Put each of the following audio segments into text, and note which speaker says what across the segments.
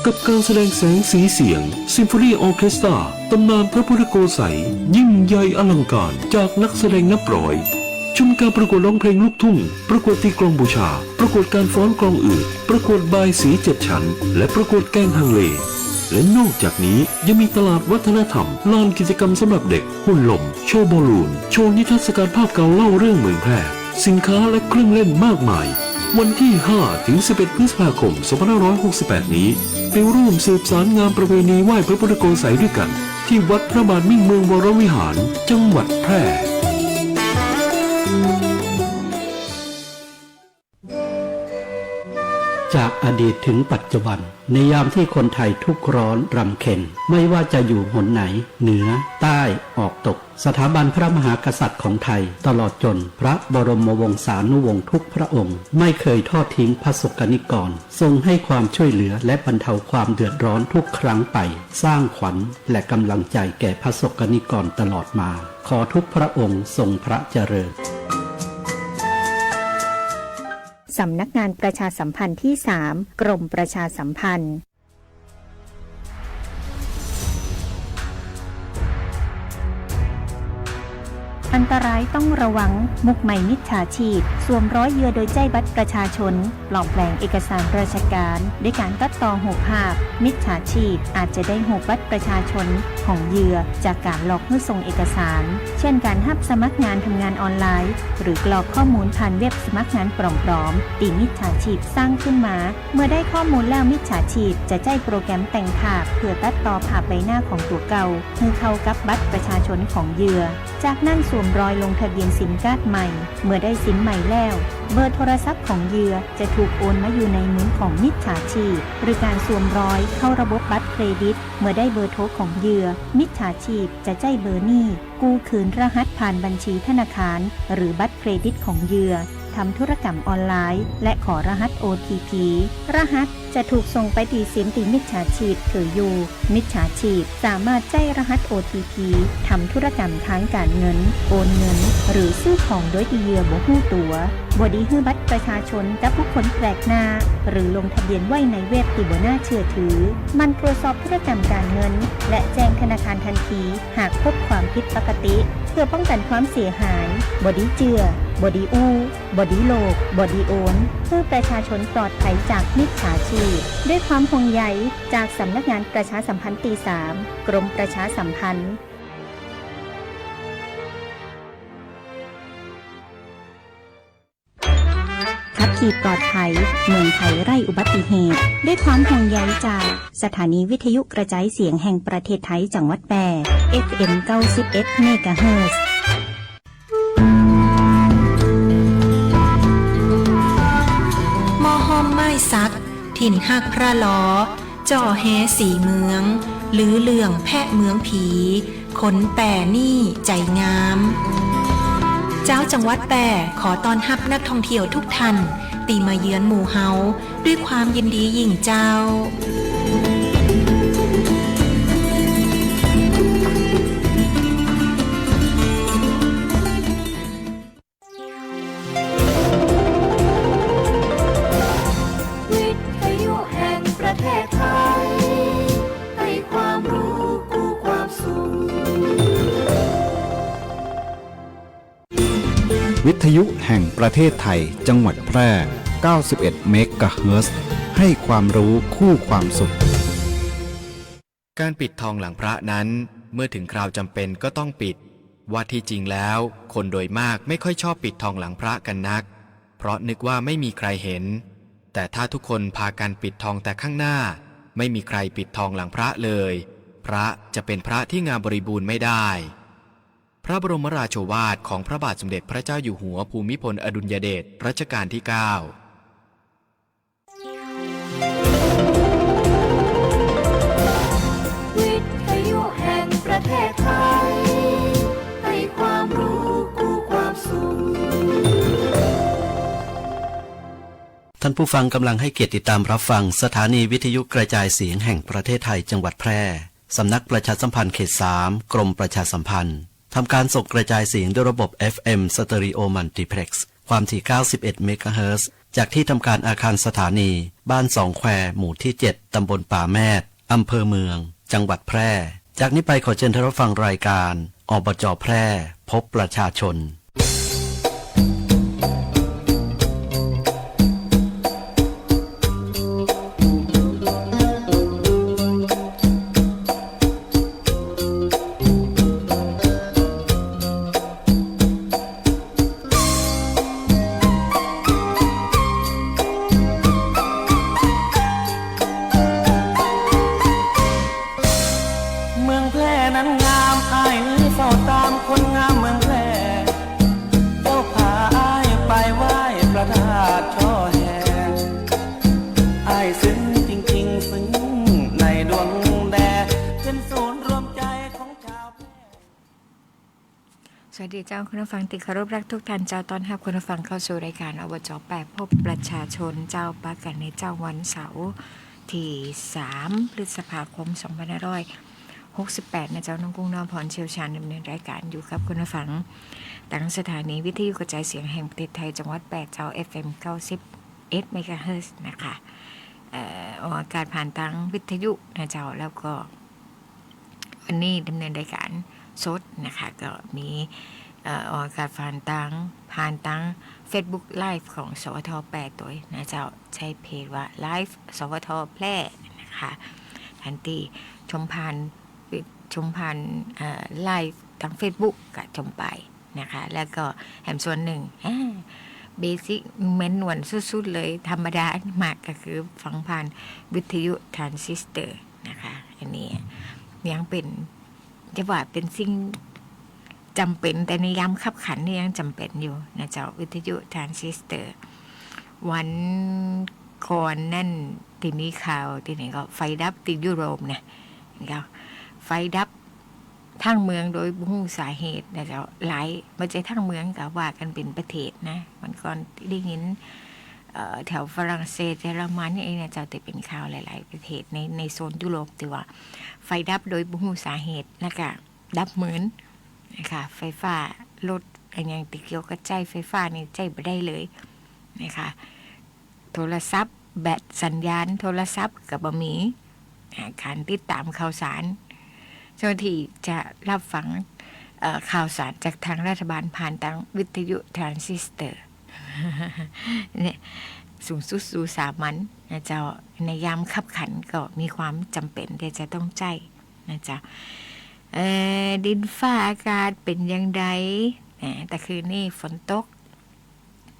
Speaker 1: กับการแสดงแสงสีเสียงซิมโฟนีออร์เคสตราตำนานพระพุทธโกษัยยิ่งใหญ่อลังการจากนักแสดงนับร้อยชมการประกวดร้องเพลงลูกทุ่งประกวดตีกลองบูชาประกวดการฟ้อนกลองอืดประกวดบายสี7 ชั้นและประกวดแกงฮังเลและนอกจากนี้ยังมีตลาดวัฒนธรรมลานกิจกรรมสำหรับเด็กหุ่นลมโชว์บอลลูนโชว์นิทรรศการภาพเก่าเล่าเรื่องเมืองแพร่สินค้าและเครื่องเล่นมากมายวันที่5 ถึง 11 พฤษภาคม 2568 นี้ไปร่วมสืบสารงานประเพณีไหว้พระพุทธโกษัยด้วยกันที่วัดพระบาทมิ่งเมืองวรวิหารจังหวัดแพร่
Speaker 2: จากอดีตถึงปัจจุบันในยามที่คนไทยทุกข์ร้อนรำเค็ญไม่ว่าจะอยู่หนไหนเหนือใต้ออกตกสถาบันพระมหากษัตริย์ของไทยตลอดจนพระบรมวงศานุวงศ์ทุกพระองค์ไม่เคยทอดทิ้งพระสกนิกรทรงให้ความช่วยเหลือและบรรเทาความเดือดร้อนทุกครั้งไปสร้างขวัญและกำลังใจแก่พระสกนิกรตลอดมาขอทุกพระองค์ทรงพระเจริญ
Speaker 3: สำนักงานประชาสัมพันธ์ที่ 3 กรมประชาสัมพันธ์อันตรายต้องระวังมุกใหม่มิจฉาชีพสวมร้อยเหยื่อโดยใจบัตรประชาชนปลอมแปลงเอกสารราชการด้วยการตัดต่อหูภาพมิจฉาชีพอาจจะได้หูบัตรประชาชนของเหยื่อจากการหลอกให้ส่งเอกสารเช่นการรับสมัครงานทำงานออนไลน์หรือกรอกข้อมูลผ่านเว็บสมัครงานปลอมๆตีมิจฉาชีพสร้างขึ้นมาเมื่อได้ข้อมูลแล้วมิจฉาชีพจะใช้โปรแกรมแต่งภาพเพื่อตัดต่อภาพใบหน้าของตัวเก่าให้เข้ากับบัตรประชาชนของเหยื่อจากนั้นสวมรอยลงทะเบียนซิมการ์ดใหม่เมื่อได้ซิมใหม่แล้วเบอร์โทรศัพท์ของเหยื่อจะถูกโอนมาอยู่ในมือของมิจฉาชีพหรือการสวมรอยเข้าระบบบัตรเครดิตเมื่อได้เบอร์โทรของเหยื่อมิจฉาชีพจะใช้เบอร์นี้กู้คืนรหัสผ่านบัญชีธนาคารหรือบัตรเครดิตของเหยื่อทำธุรกรรมออนไลน์และขอรหัส OTP รหัสจะถูกส่งไปที่ซิมที่มิจฉาชีพถืออยู่มิจฉาชีพสามารถใช้รหัส OTP ทำธุรกรรมทางการเงินโอนเงินหรือซื้อของโดยที่เหยื่อบ่ฮู้ตัวบ่ได้ฮื้อบัตรประชาชนกับผู้คนแปลกหน้าหรือลงทะเบียนไว้ในเว็บที่บ่น่าเชื่อถือมันตรวจสอบธุรกรรมการเงินและแจ้งธนาคารทันทีหากพบความผิดปกติเพื่อป้องกันความเสียหายบ่ได้เจือบอดีอู้บอดีโลกบอดีโอนเพื่อประชาชนปลอดภัยจากมิจฉาชีพด้วยความห่วงใยจากสำนักงานประชาสัมพันธ์ที่ 3 กรมประชาสัมพันธ์ขับขี่ปลอดภัยเมืองไทยไร้อุบัติเหตุด้วยความห่วงใยจากสถานีวิทยุกระจายเสียงแห่งประเทศไทยจังหวัดแพร่ FM 91 เมกะเฮิรตซ์
Speaker 4: ไม้ซักถิ่นหักพระล้อจ่อแฮสีเมืองหรือเลื่องแพะเมืองผีขนแป่นี่ใจงามเจ้าจังหวัดแปร่ขอต้อนรับนักท่องเที่ยวทุกท่านตีมาเยือนหมู่เฮาด้วยความยินดียิ่งเจ้า
Speaker 5: วิทยุแห่งประเทศไทยจังหวัดแพร่ 91 เมกะเฮิรตซ์ ให้ความรู้คู่ความสุข
Speaker 6: การปิดทองหลังพระนั้นเมื่อถึงคราวจำเป็นก็ต้องปิดว่าที่จริงแล้วคนโดยมากไม่ค่อยชอบปิดทองหลังพระกันนักเพราะนึกว่าไม่มีใครเห็นแต่ถ้าทุกคนพากันปิดทองแต่ข้างหน้าไม่มีใครปิดทองหลังพระเลยพระจะเป็นพระที่งามบริบูรณ์ไม่ได้พระบรมราโชวาทของพระบาทสมเด็จพระเจ้าอยู่หัวภูมิพลอดุลยเดชรัชกาลที่ 9
Speaker 7: วิทยุแห่งประเทศไทยให้ความรู้คู่ความสุข
Speaker 2: ท่านผู้ฟังกำลังให้เกียรติติดตามรับฟังสถานีวิทยุกระจายเสียงแห่งประเทศไทยจังหวัดแพร่สำนักประชาสัมพันธ์เขต 3 กรมประชาสัมพันธ์ทำการส่งกระจายเสียงด้วยระบบ FM Stereo Multiplex ความถี่ 91 เมกะเฮิรตซ์ จากที่ทำการอาคารสถานีบ้านสองแควหมู่ที่ 7 ตำบลป่าแมดอำเภอเมืองจังหวัดแพร่ จากนี้ไปขอเชิญท่านรับฟังรายการอบจ.แพร่พบประชาชน
Speaker 8: สวัสดีเจ้าคุณผู้ฟังติดเคารพรักทุกท่านเจ้าตอนรับคุณผู้ฟังเข้าสู่รายการอบจ.แปดพบประชาชนเจ้าปากันในเจ้าวันเสาร์ที่3 พฤษภาคม 2568นะเจ้าน้องกุ้งน้องพรเชี่ยวชาญดำเนินรายการอยู่ครับคุณผู้ฟังตั้งสถานีวิทยุกระจายเสียงแห่งประเทศไทยจังหวัด8เจ้า FM 91 เมกะเฮิรตซ์นะคะออกอากาศผ่านทางวิทยุนะเจ้าแล้วก็วันนี้ดำเนินรายการสดนะคะก็มีออกอากาศผ่านทาง Facebook Live ของสวท8ตัวนะเจ้าใช้เพจว่า Live สวทแพร่นะคะทันทีชมผ่านไลฟ์ทาง Facebook ก็ชมไปนะคะแล้วก็แถมส่วนหนึ่งเบสิกเมนวนสุดๆเลยธรรมดามากก็คือฟังผ่านวิทยุทรานซิสเตอร์นะคะอันนี้ยังเป็นจะว่าเป็นสิ่งจำเป็นแต่ในยามขับขันนี่ยังจำเป็นอยู่นะเจ้าวิทยุทรานซิสเตอร์วันก่อนนั่นที่มีข่าวที่ไหนก็ไฟดับที่ยุโรปนะไฟดับทั้งเมืองโดยบุ้งสาเหตุนะเจ้าหลายไม่ใช่ทั้งเมืองกับว่ากันเป็นประเทศนะมันก่อนได้ยินแถวฝรั่งเศสเยอรมันนี่เองนะเจ้าแต่เป็นข่าวหลายๆประเทศในโซนยุโรปที่ว่าไฟดับโดยบุ้งสาเหตุแล้วก็ดับเหมือนนะคะไฟฟ้ารถอะไรอย่างติดเกี่ยวกับใจไฟฟ้านี่ใจไม่ได้เลยนะคะโทรศัพท์แบตสัญญาณโทรศัพท์กับบะหมี่การติดตามข่าวสารเจ้าหน้าที่จะรับฟังข่าวสารจากทางรัฐบาลผ่านทางวิทยุทรานซิสเตอร์เนี่ยสูงสุดสู่สามัญนะเจ้าในยามขับขันก็มีความจำเป็นที่จะต้องใจนะจ๊ะดินฟ้าอากาศเป็นยังไงแต่คืนนี้ฝนตก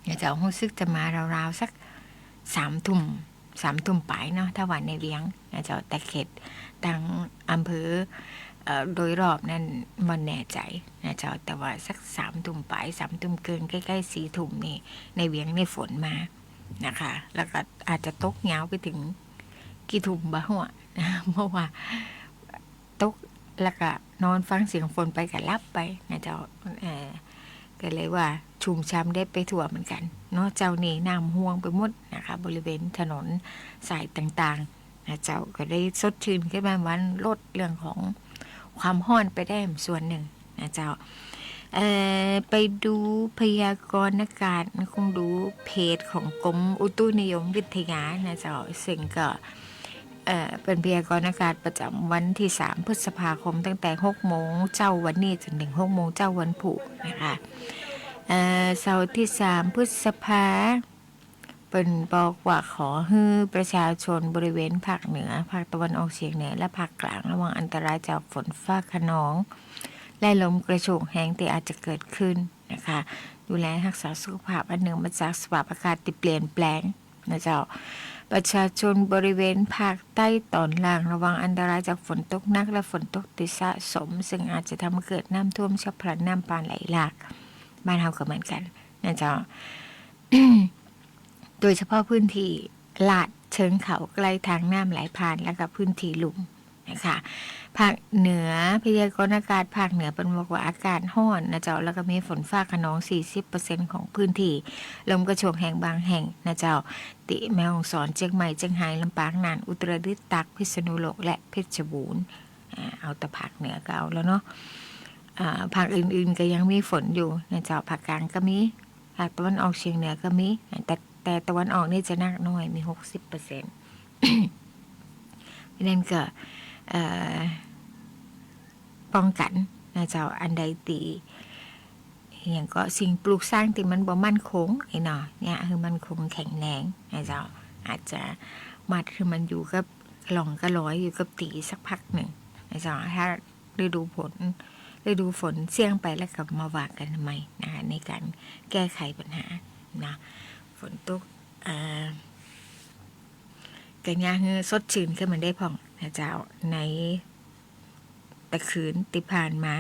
Speaker 8: นะเจ้ารู้สึกจะมาราวๆสัก3 ทุ่มปลายเนาะถ้าวันในเวียงนะเจ้าแต่เขตทางอำเภอโดยรอบนั่นมันแน่ใจนะเจ้าแต่ว่าสัก3 ทุ่มปลาย3 ทุ่มเกินใกล้ๆ4 ทุ่มนี่ในเวียงในฝนมานะคะแล้วก็อาจจะตกยาวไปถึงกี่ทุ่มบ้างวะนะเพราะว่าตกแล้วก็นอนฟังเสียงฝนไปกับลับไปนะเจ้าก็เลยว่าชุ่มช้ำได้ไปทั่วเหมือนกันเนาะเจ้านี่น้ำห่วงไปหมดนะคะบริเวณถนนสายต่างๆนะเจ้าก็ได้สดชื่นขึ้นมาวันลดเรื่องของความร้อนไปได้ส่วนหนึ่งนะเจ้าไปดูพยากรณ์อากาศคงดูเพจของกรมอุตุนิยมวิทยานะเจ้าซึ่งก็เป็นพยากรณ์อากาศประจำวันที่3 พฤษภาคมตั้งแต่6 โมงเจ้าวันนี้จนถึง6 โมงเจ้าวันพุธนะคะเสาร์ที่3 พฤษภาเป็นบอกว่าขอให้ประชาชนบริเวณภาคเหนือภาคตะวันออกเฉียงเหนือและภาคกลางระวังอันตรายจากฝนฟ้าคะนองและลมกระโชกแรงที่อาจจะเกิดขึ้นนะคะดูแลรักษาสุขภาพอันเนื่องมาจากสภาพอากาศที่เปลี่ยนแปลงนะเจ้าประชาชนบริเวณภาคใต้ตอนล่างระวังอันตรายจากฝนตกหนักและฝนตกที่สะสมซึ่งอาจจะทำให้เกิดน้ำท่วมฉับพลันน้ำป่าไหลหลากบ้านเราก็เหมือนกันนะเจ้า โดยเฉพาะพื้นที่ลาดเชิงเขาใกล้ทางน้ำไหลผ่านและกับพื้นที่ลุ่มนะคะภาคเหนือพยากรณ์อากาศภาคเหนือเป็นบอกว่าอากาศร้อนนะเจ้าแล้วก็มีฝนฟ้าคะนอง 40% ของพื้นที่ลมกระโชกแห่งบางแห่งนะเจ้าติแม่ฮ่องสอนเชียงใหม่เชียงรายลำปางน่านอุตรดิตถ์ตากพิษณุโลกและเพชรบูรณ์เอาแต่ภาคเหนือก็เอาแล้วเนาะภาคอื่นๆก็ยังมีฝนอยู่นะเจ้าภาคกลางก็มีภาคตะวันออกเฉียงเหนือก็มีแต่ แต่ตะวันออกนี่จะหนักน้อยมี 60% นั่นก็ป้องกันนะเจ้าอันใดตีอย่างก็สิ่งปลูกสร้างที่มันบ่มั่นคงไอ้เนาะเนี่ยคือมันคงแข็งแรงนะเจ้าอาจจะมัดคือมันอยู่กับหล่องกระลอยอยู่กับตีสักพักหนึ่งนะเจ้าถ้าฤดูฝนเสี่ยงไปแล้วก็มาว่ากันใหม่นะคะในการแก้ไขปัญหานะฝนตกกันยาคือสดชื่นขึ้นมาได้พ่องนะเจ้าในตะคืนติผ่านมา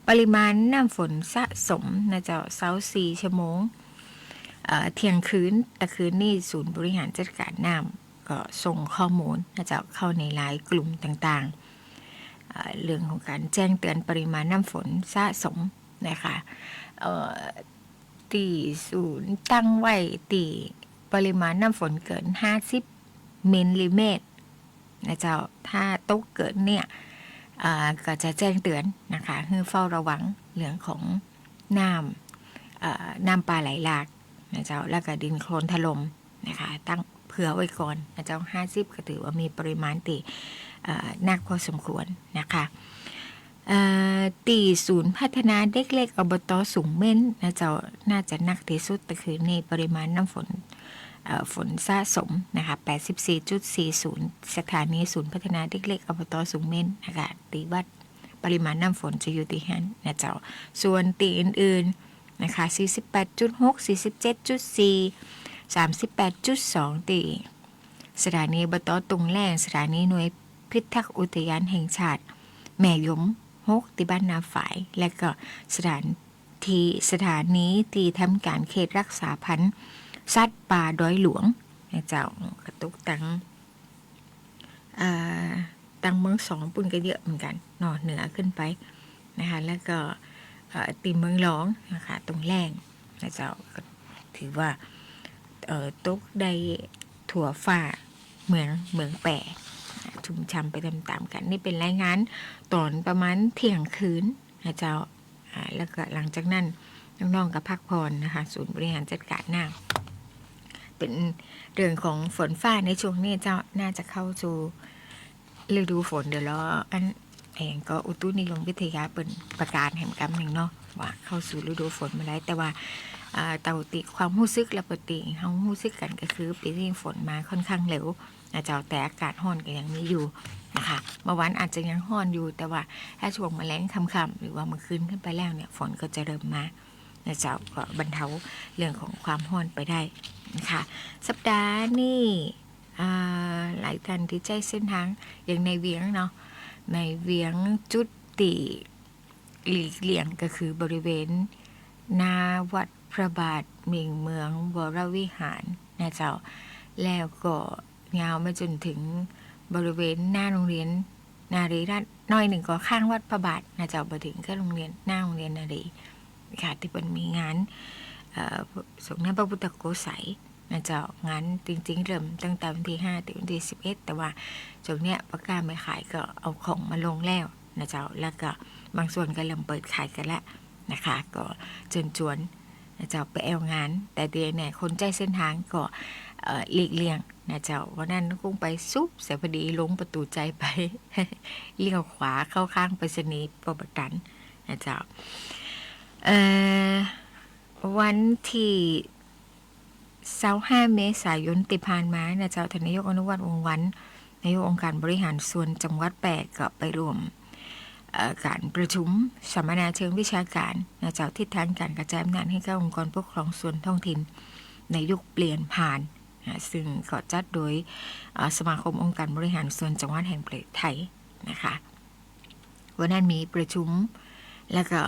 Speaker 8: ปริมาณน้ำฝนสะสมนะเจ้าเช้า4 ชั่วโมงเที่ยงคืนตะคืนนี่ศูนย์บริหารจัดการน้ำก็ส่งข้อมูลนะเจ้าเข้าในไลน์กลุ่มต่างๆเรื่องของการแจ้งเตือนปริมาณน้ำฝนสะสมนะคะที่ศูนย์ตั้งไว้ที่ปริมาณน้ำฝนเกิน50 มิลลิเมตรนะเจ้าถ้าตกเกินเนี่ยก็จะแจ้งเตือนนะคะให้เฝ้าระวังเรื่องของน้ำปลาไหลหลากนะเจ้าแล้วก็ดินโคลนถล่มนะคะตั้งเผื่อไว้ก่อนนะเจ้า50ก็ถือว่ามีปริมาณตีหนักพอสมควรนะคะตีศูนย์พัฒนาเด็กเล็กอบต.สูงเม่นนะเจ้าน่าจะหนักที่สุดแต่คือในปริมาณน้ำฝนสะสมนะคะ 84.40 สถานีศูนย์พัฒนาเด็กเล็กอบต.สูงเม่นนะคะตีวัดปริมาณน้ำฝนจะอยู่ที่หันนะเจ้าส่วนตีอื่นๆนะคะ 48.6 47.4 38.2 ตีสถานีอบต.ตุงแรงสถานีหน่วยพิทักษ์อุทยานแห่งชาติแม่ยม6ที่บ้านนาฝายและก็สถานีที่ทำการเขตรักษาพันธุ์สัตว์ป่าดอยหลวงนะเจ้ากระตุกตังเมือง2ปุ่นก็เยอะเหมือนกันนอเหนือขึ้นไปนะคะแล้วก็ตีเมืองหลองนะคะตรงแรงนะเจ้าถือว่าตกได้ถั่วฟ้าเมืองแปรชุ่มฉ่ำไปตามๆกันนี่เป็นรายงานตอนประมาณเที่ยงคืนนะเจ้าแล้วก็หลังจากนั้นน้องๆกับพักผ่อนนะคะศูนย์บริหารจัดการน้ำเป็นเรื่องของฝนฟ้าในช่วงนี้เจ้าน่าจะเข้าสู่ฤดูฝนเดี๋ยวรออันเองก็อุตุนิยมวิทยาเปิดประกาศแห่งกำหนึ่งเนาะว่าเข้าสู่ฤดูฝนมาแล้วแต่ว่าเต่าติความรู้สึกและปกติเขารู้สึกกันก็คือปีนี้ฝนมาค่อนข้างเร็วนะเจ้าแต่อากาศร้อนก็ยังมีอยู่นะคะเมื่อวานอาจจะยังร้อนอยู่แต่ว่าถ้าช่วงแมลงค่ำๆหรือว่าเมื่อคืนขึ้นไปแล้วเนี่ยฝนก็จะเริ่มมานะเจ้าก็บรรเทาเรื่องของความร้อนไปได้นะคะสัปดาห์นี้หลายท่านที่ใจเส้นทางอย่างในเวียงเนาะในเวียงจุดติหลีกเลี่ยงก็คือบริเวณหน้าวัดพระบาทเมียงเมืองวรวิหารนะเจ้าแล้วก็ยาวมาจนถึงบริเวณหน้าโรงเรียนนารีราชน้อยหนึ่งก็ข้างวัดพระบาทนะเจ้ามาถึงก็โรงเรียนหน้าโรงเรียนนารีค่ะที่เป็นมีงานสงฆ์พระพุทธโกษัยนะเจ้างานจริงๆเริ่มตั้งแต่วันที่5ถึงวันที่11แต่ว่าช่วงเนี้ยประกาศไม่ขายก็เอาของมาลงแล้วนะเจ้าแล้วก็บางส่วนก็เริ่มเปิดขายกันแล้วนะคะก็เชิญชวนนะเจ้าไปแอวงานแต่เดี๋ยวเนี่ยคนใจเส้นทางก็หลีกเลี่ยงนะเจ้าวันนั้นคงไปซุบเสียพอดีลงประตูใจไป เลี้ยวขวาเข้าข้างไปสนีประประกันนะเจ้าวันที่25 เมษายนที่ผ่านมานะเจ้าทานนายกอนุวัฒน์วงศ์วรรณนายกองค์การบริหารส่วนจังหวัด8ก็ไปร่วมการประชุมสัมมนาเชิงวิชาการนะเจ้าทิศทางการกระจายอำนาจให้กับองค์กรปกครองส่วนท้องถิ่นในยุคเปลี่ยนผ่านนะซึ่งก็จัดโดยสมาคมองค์การบริหารส่วนจังหวัดแห่งประเทศไทยนะคะวันนั้นมีประชุมแล้วก็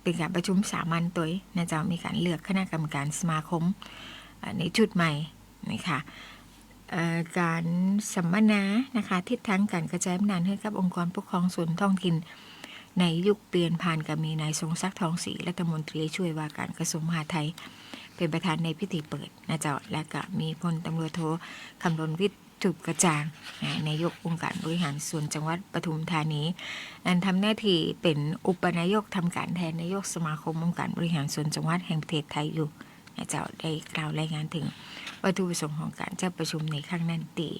Speaker 8: เป็นการประชุมสามัญตัวนะเจ้ามีการเลือกคณะกรรมการสมาคมในชุดใหม่นะคะการสัมมนานะคะทิศทางการกระจายอำนาจให้กับองค์กรปกครองส่วนท้องถิ่นในยุคเปลี่ยนผ่านกับมีนายทรงศักดิ์ทองศรีรัฐมนตรีช่วยว่าการกระทรวงมหาดไทยเป็นประธานในพิธีเปิดนะเจ้าและก็มีพลตำรวจโทคำรณวิทย์จุบกระจ่างนายกองค์การบริหารส่วนจังหวัดปทุมธานีอันทำหน้าที่เป็นอุปนายกทำการแทนนายกสมาคมองค์การบริหารส่วนจังหวัดแห่งประเทศไทยอยู่ เจ้าได้กล่าวรายงานถึงวัตถุประสงค์ของการจัดประชุมในครั้งนั้นที่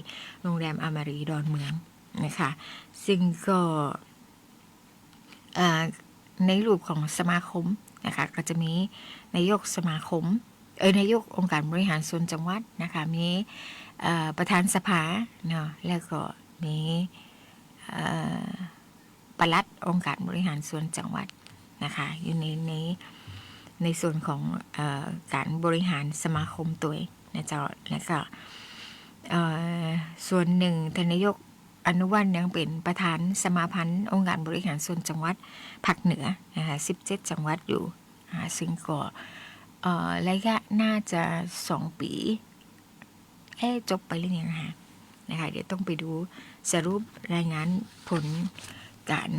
Speaker 8: โรงแรมอมรีดอนเมืองนะคะซึ่งก็ในรูปของสมาคมนะคะก็จะมีนายกสมาคมนายกองค์การบริหารส่วนจังหวัดนะคะมีประธานสภาเนาะแล้วก็มีปลัดองค์การบริหารส่วนจังหวัดนะคะอยู่ในส่วนของการบริหารสมาคมตัวนะเจ้าแล้วก็ส่วนหนึ่งท่านนายกอนุวัฒน์ยังเป็นประธานสมาพันธ์องค์การบริหารส่วนจังหวัดภาคเหนือนะคะ17จังหวัดอยู่ซึ่งก็ระยะน่าจะ2 ปีจบไปหรือยังนะคะเดี๋ยวต้องไปดูสรุปรายงานผลการ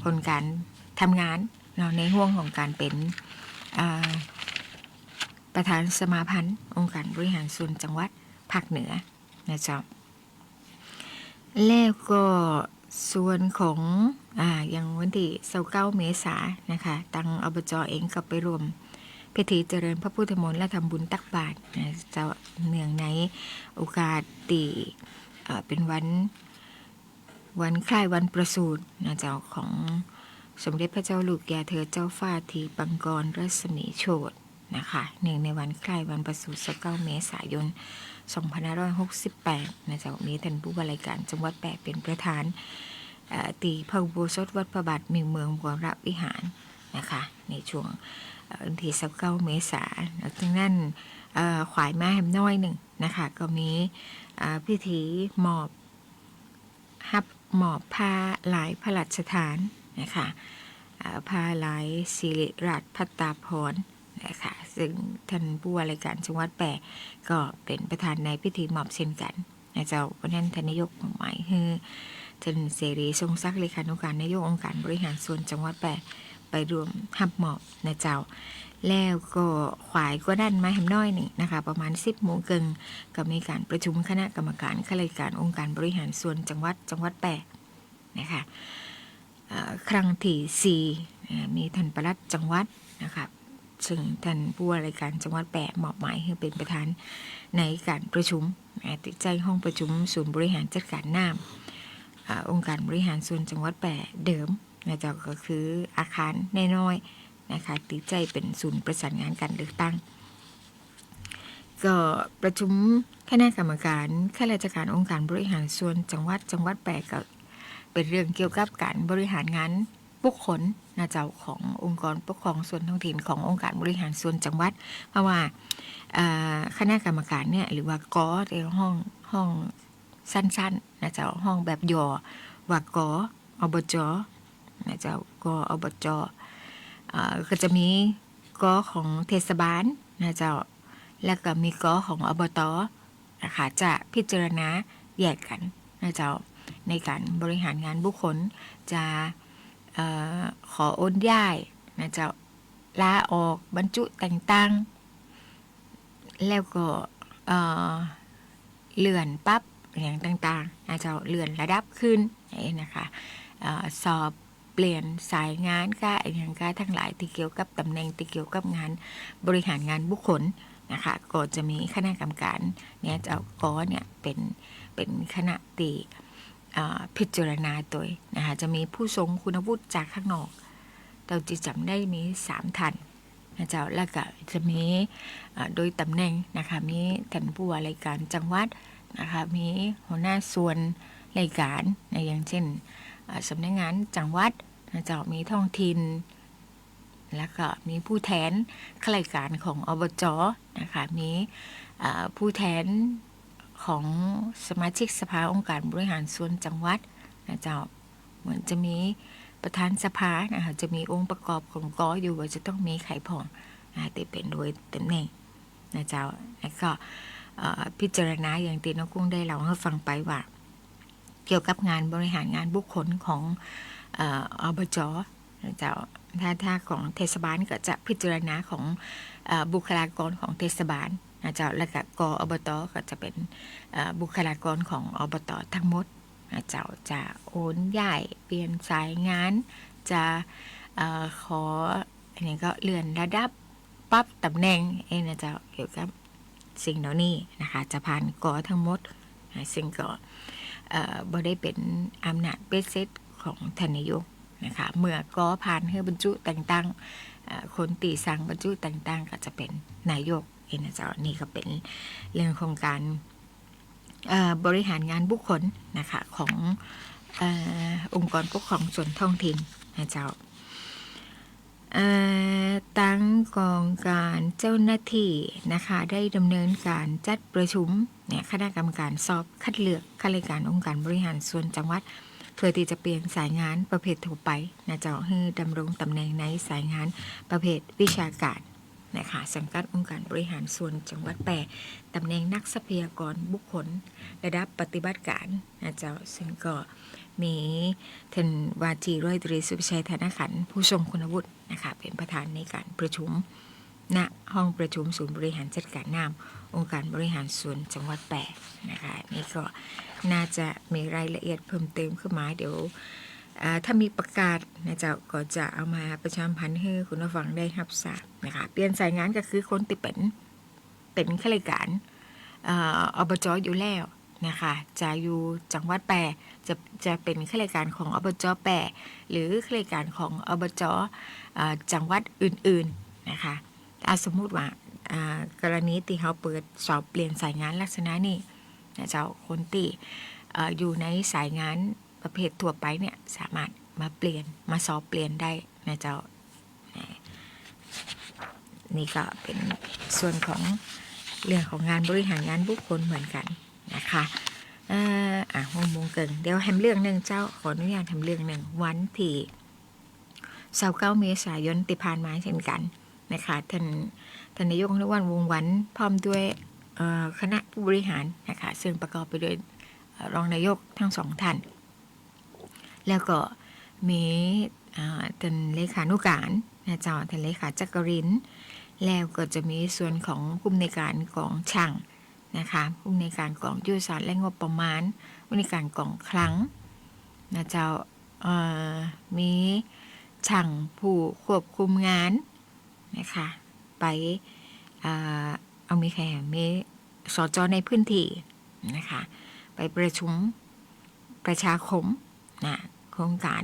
Speaker 8: ผลการทำงานในห่วงของการเป็นประธานสมาพันธ์องค์การบริหารส่วนจังหวัดภาคเหนือนะจ๊ะแล้วก็ส่วนของอย่างวันที่29เมษายนนะคะตังอบจ.เองก็ไปรวมพิธีเจริญพระพุทธมนต์และทำบุญตักบาตรเจ้าเนื่องในโอกาสที่เป็นวันคล้ายวันประสูตินะเจ้าของสมเด็จพระเจ้าลูกยาเธอเจ้าฟ้าทีปังกรรัศมีโชตินะคะเนื่องในวันคล้ายวันประสูติ29เมษายน2568นะเจ้ามีท่านผู้ว่าราชการจังหวัดแปะเป็นประธานตีพระอุโบสถวัดพระบาทมีเมืองวรวิหารนะคะในช่วงวันที่29เมษายนดังนั้นขวายม้าแฮมน้อยหนึ่งนะคะก็มีพิธีมอบผ้าลายพระราชทานนะคะผ้าลายศิริราชพัตตาภรณ์นะคะซึ่งท่านผู้ว่าราชการจังหวัดแปะก็เป็นประธานในพิธีมอบเช่นกันนะเจ้าวันนั้นท่านนายกหมายคือท่านเสรีทรงศักดิ์เลขานุการนายกองค์การบริหารส่วนจังหวัดแปะไปรวมหับหมอบนะเจ้าแล้วก็ขวายก็ด้านมาแฮมน้อยหนึ่งนะคะประมาณ10 โมงครึ่งก็มีการประชุมคณะกรรมการข้าราชการองค์การบริหารส่วนจังหวัดแปะนะคะครั้งที่4มีท่านปลัดจังหวัดนะคะซึ่งท่านผู้ว่าราชการจังหวัดแปะมอบหมายให้เป็นประธานในการประชุมติดใจห้องประชุมศูนย์บริหารจัดการน้ำองค์การบริหารส่วนจังหวัดแปะเดิมนะเจ้าก็คืออาคารน้อยๆนะคะติดใจเป็นศูนย์ประสานงานการเลือกตั้งก็ประชุมคณะกรรมการข้าราชการองค์การบริหารส่วนจังหวัดแปะก็เป็นเรื่องเกี่ยวกับการบริหารงานบุคคลนะเจ้าขององค์กรปกครองส่วนท้องถิ่นขององค์การบริหารส่วนจังหวัดเพราะว่าคณะกรรมการเนี่ยหรือว่ากอในห้องสั้นๆนะเจ้าห้องแบบย่อว่ากอบจนะเจ้ากอบจก็จะมีกอของเทศบาลนะเจ้าแล้วก็มีกอของอบตนะคะจะพิจารณาแยกกันนะเจ้าในการบริหารงานบุคคลจะขอโอนย้ายนะเจ้าลาออกบรรจุแต่งตั้งแล้วก็เลื่อนปั๊บอย่างต่างๆนะเจ้าเลื่อนระดับขึ้นนะคะสอบเปลี่ยนสายงานก็อย่างก็ทั้งหลายที่เกี่ยวกับตำแหน่งที่เกี่ยวกับงานบริหารงานบุคคลนะคะก็จะมีคณะกรรมการเนี่ยเจ้ากอเนี่ยเป็นคณะตีพิจารณาตัวนะคะจะมีผู้ทรงคุณวุฒิจากข้างนอกเราจะจำได้มี3 ท่านนะเจ้าแล้วก็จะมีโดยตำแหน่งนะคะมีท่านผู้ว่าราชการจังหวัดนะคะมีหัวหน้าส่วนราชการนะอย่างเช่นสำนักงานจังหวัดนะเจ้ามีท้องถิ่นแล้วก็มีผู้แทนข้าราชการของอบจ.นะคะมีผู้แทนของสมาชิกสภาองค์การบริหารส่วนจังหวัดนะเจ้าเหมือนจะมีประธานสภานะคะจะมีองค์ประกอบของกออยู่ว่าจะต้องมีไขผ่องแต่เป็นโดยตำแหน่งนะเจ้าแล้วก็พิจารณาอย่างตีนกุ้งได้เล่าให้ฟังไปว่าเกี่ยวกับงานบริหารงานบุคคลของอบจ.นะเจ้าถ้าของเทศบาลก็จะพิจารณาของบุคลากรของเทศบาลนะเจ้าและก็กอบต.ก็จะเป็นบุคลากรของอบต.ทั้งหมดนะเจ้าจะโอนย้ายเปลี่ยนสายงานจะ ขออันนี้ก็เลื่อนระดับปรับตำแหน่งนะเจ้าเกี่ยวกับสิ่งเหล่านี้นะคะจะผ่านกอทั้งหมดซึ่งก็บ่ได้เป็นอำนาจเบ็ดเสร็จของท่านนายกนะคะเมื่อกอผ่านให้บรรจุแต่งตั้งคนตีสั่งบรรจุแต่งตั้งก็จะเป็นนายกนะเจ้านี่ก็เป็นเรื่องของการบริหารงานบุคคลนะคะขององค์กรปกครองส่วนท้องถิ่นนะเจ้าตั้งกองการเจ้าหน้าที่นะคะได้ดำเนินการจัดประชุมเนี่ยคณะกรรมการสอบคัดเลือกข้าราชการองค์การบริหารส่วนจังหวัดเพื่อที่จะเปลี่ยนสายงานประเภททั่วไปนะเจ้าให้ดำรงตำแหน่งในสายงานประเภทวิชาการนะคะสังกัดองค์การบริหารส่วนจังหวัด8ตำแหน่งนักทรัพยากรบุคคลระดับปฏิบัติการนะเจ้าซึ่งก็มีท่านวาจีร้อยตรีสุพิชัยธนขันธ์ผู้ทรงคุณวุฒินะคะเป็นประธานในการประชุมณห้องประชุมศูนย์บริหารจัดการน้ำองค์การบริหารส่วนจังหวัด8นะคะนี่ก็น่าจะมีรายละเอียดเพิ่มเติมขึ้นมาเดี๋ยวถ้ามีประกาศนะเจ้าก็จะเอามาประชาสัมพันธ์ให้คุณผู้ฟังได้รับทราบนะคะเปลี่ยนสายงานก็คือคนที่เป็นข้าราชการอบจ.อยู่แล้วนะคะจะอยู่จังหวัดจะเป็นข้าราชการของอบจ.หรือข้าราชการของอบจ.จังหวัดอื่นๆนะคะสมมุติว่ากรณีที่เขาเปิดสอบเปลี่ยนสายงานลักษณะนี้นะเจ้าคนที่อยู่ในสายงานประเภททั่วไปเนี่ยสามารถมาเปลี่ยนมาสอบเปลี่ยนได้นะเจ้านี่ก็เป็นส่วนของเรื่องของงานบริหารงานบุคคลเหมือนกันนะคะ6 โมงเกินเดี๋ยวแฮมเรื่องหนึ่งเจ้าขออนุญาตทำเรื่องหนึ่งวันที่29 เมษายนที่ผ่านมาเช่นกันนะคะท่านนายกนวันวงศ์วรรณพร้อมด้วยคณะผู้บริหารนะคะซึ่งประกอบไปด้วยรองนายกทั้ง2 ท่านแล้วก็มีท่านเลขานุการนะเจ้าท่านเลขาจักรินแล้วก็จะมีส่วนของผู้อำนวยการกองช่างนะคะผู้อำนวยการกองยุทธศาสตร์และงบประมาณผู้อำนวยการกองคลังนะเจ้ามีช่างผู้ควบคุมงานนะคะไปเอามีใครมีสจ.ในพื้นที่นะคะไปประชุมประชาคมนะโครงการ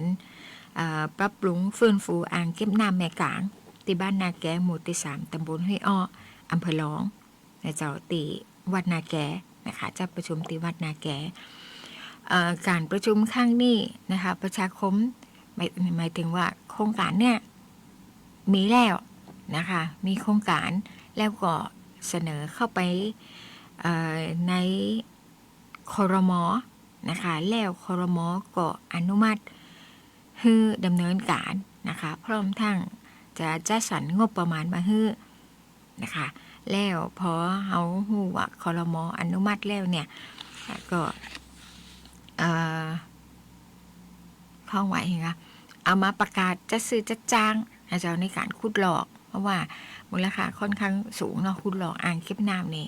Speaker 8: ปรับปรุงฟื้นฟูอ่างเก็บน้ำแม่กลางที่บ้านนาแกหมู่ที่3ตำบลห้วยอ้ออำเภอหลองในเจ้าตีวัดนาแกนะคะจะประชุมที่วัดนาแกการประชุมครั้งนี้นะคะประชาคมหมายถึงว่าโครงการเนี่ยมีแล้วนะคะมีโครงการแล้วก็เสนอเข้าไปในครม.นะคะแล้วครม.ก็อนุมัติให้ดำเนินการนะคะพร้อมทั้งจะจัดสรรงบประมาณมาให้นะคะแล้วพอเขาฮู้ว่าครม.อนุมัติแล้วเนี่ยก็ข้องไว้ค่ะเอามาประกาศจะซื้อจะจ้างนะเจ้าในการขุดหลอกเพราะว่ามูลค่าค่อนข้างสูงเนาะขุดหลอกอ่างเก็บน้ำนี่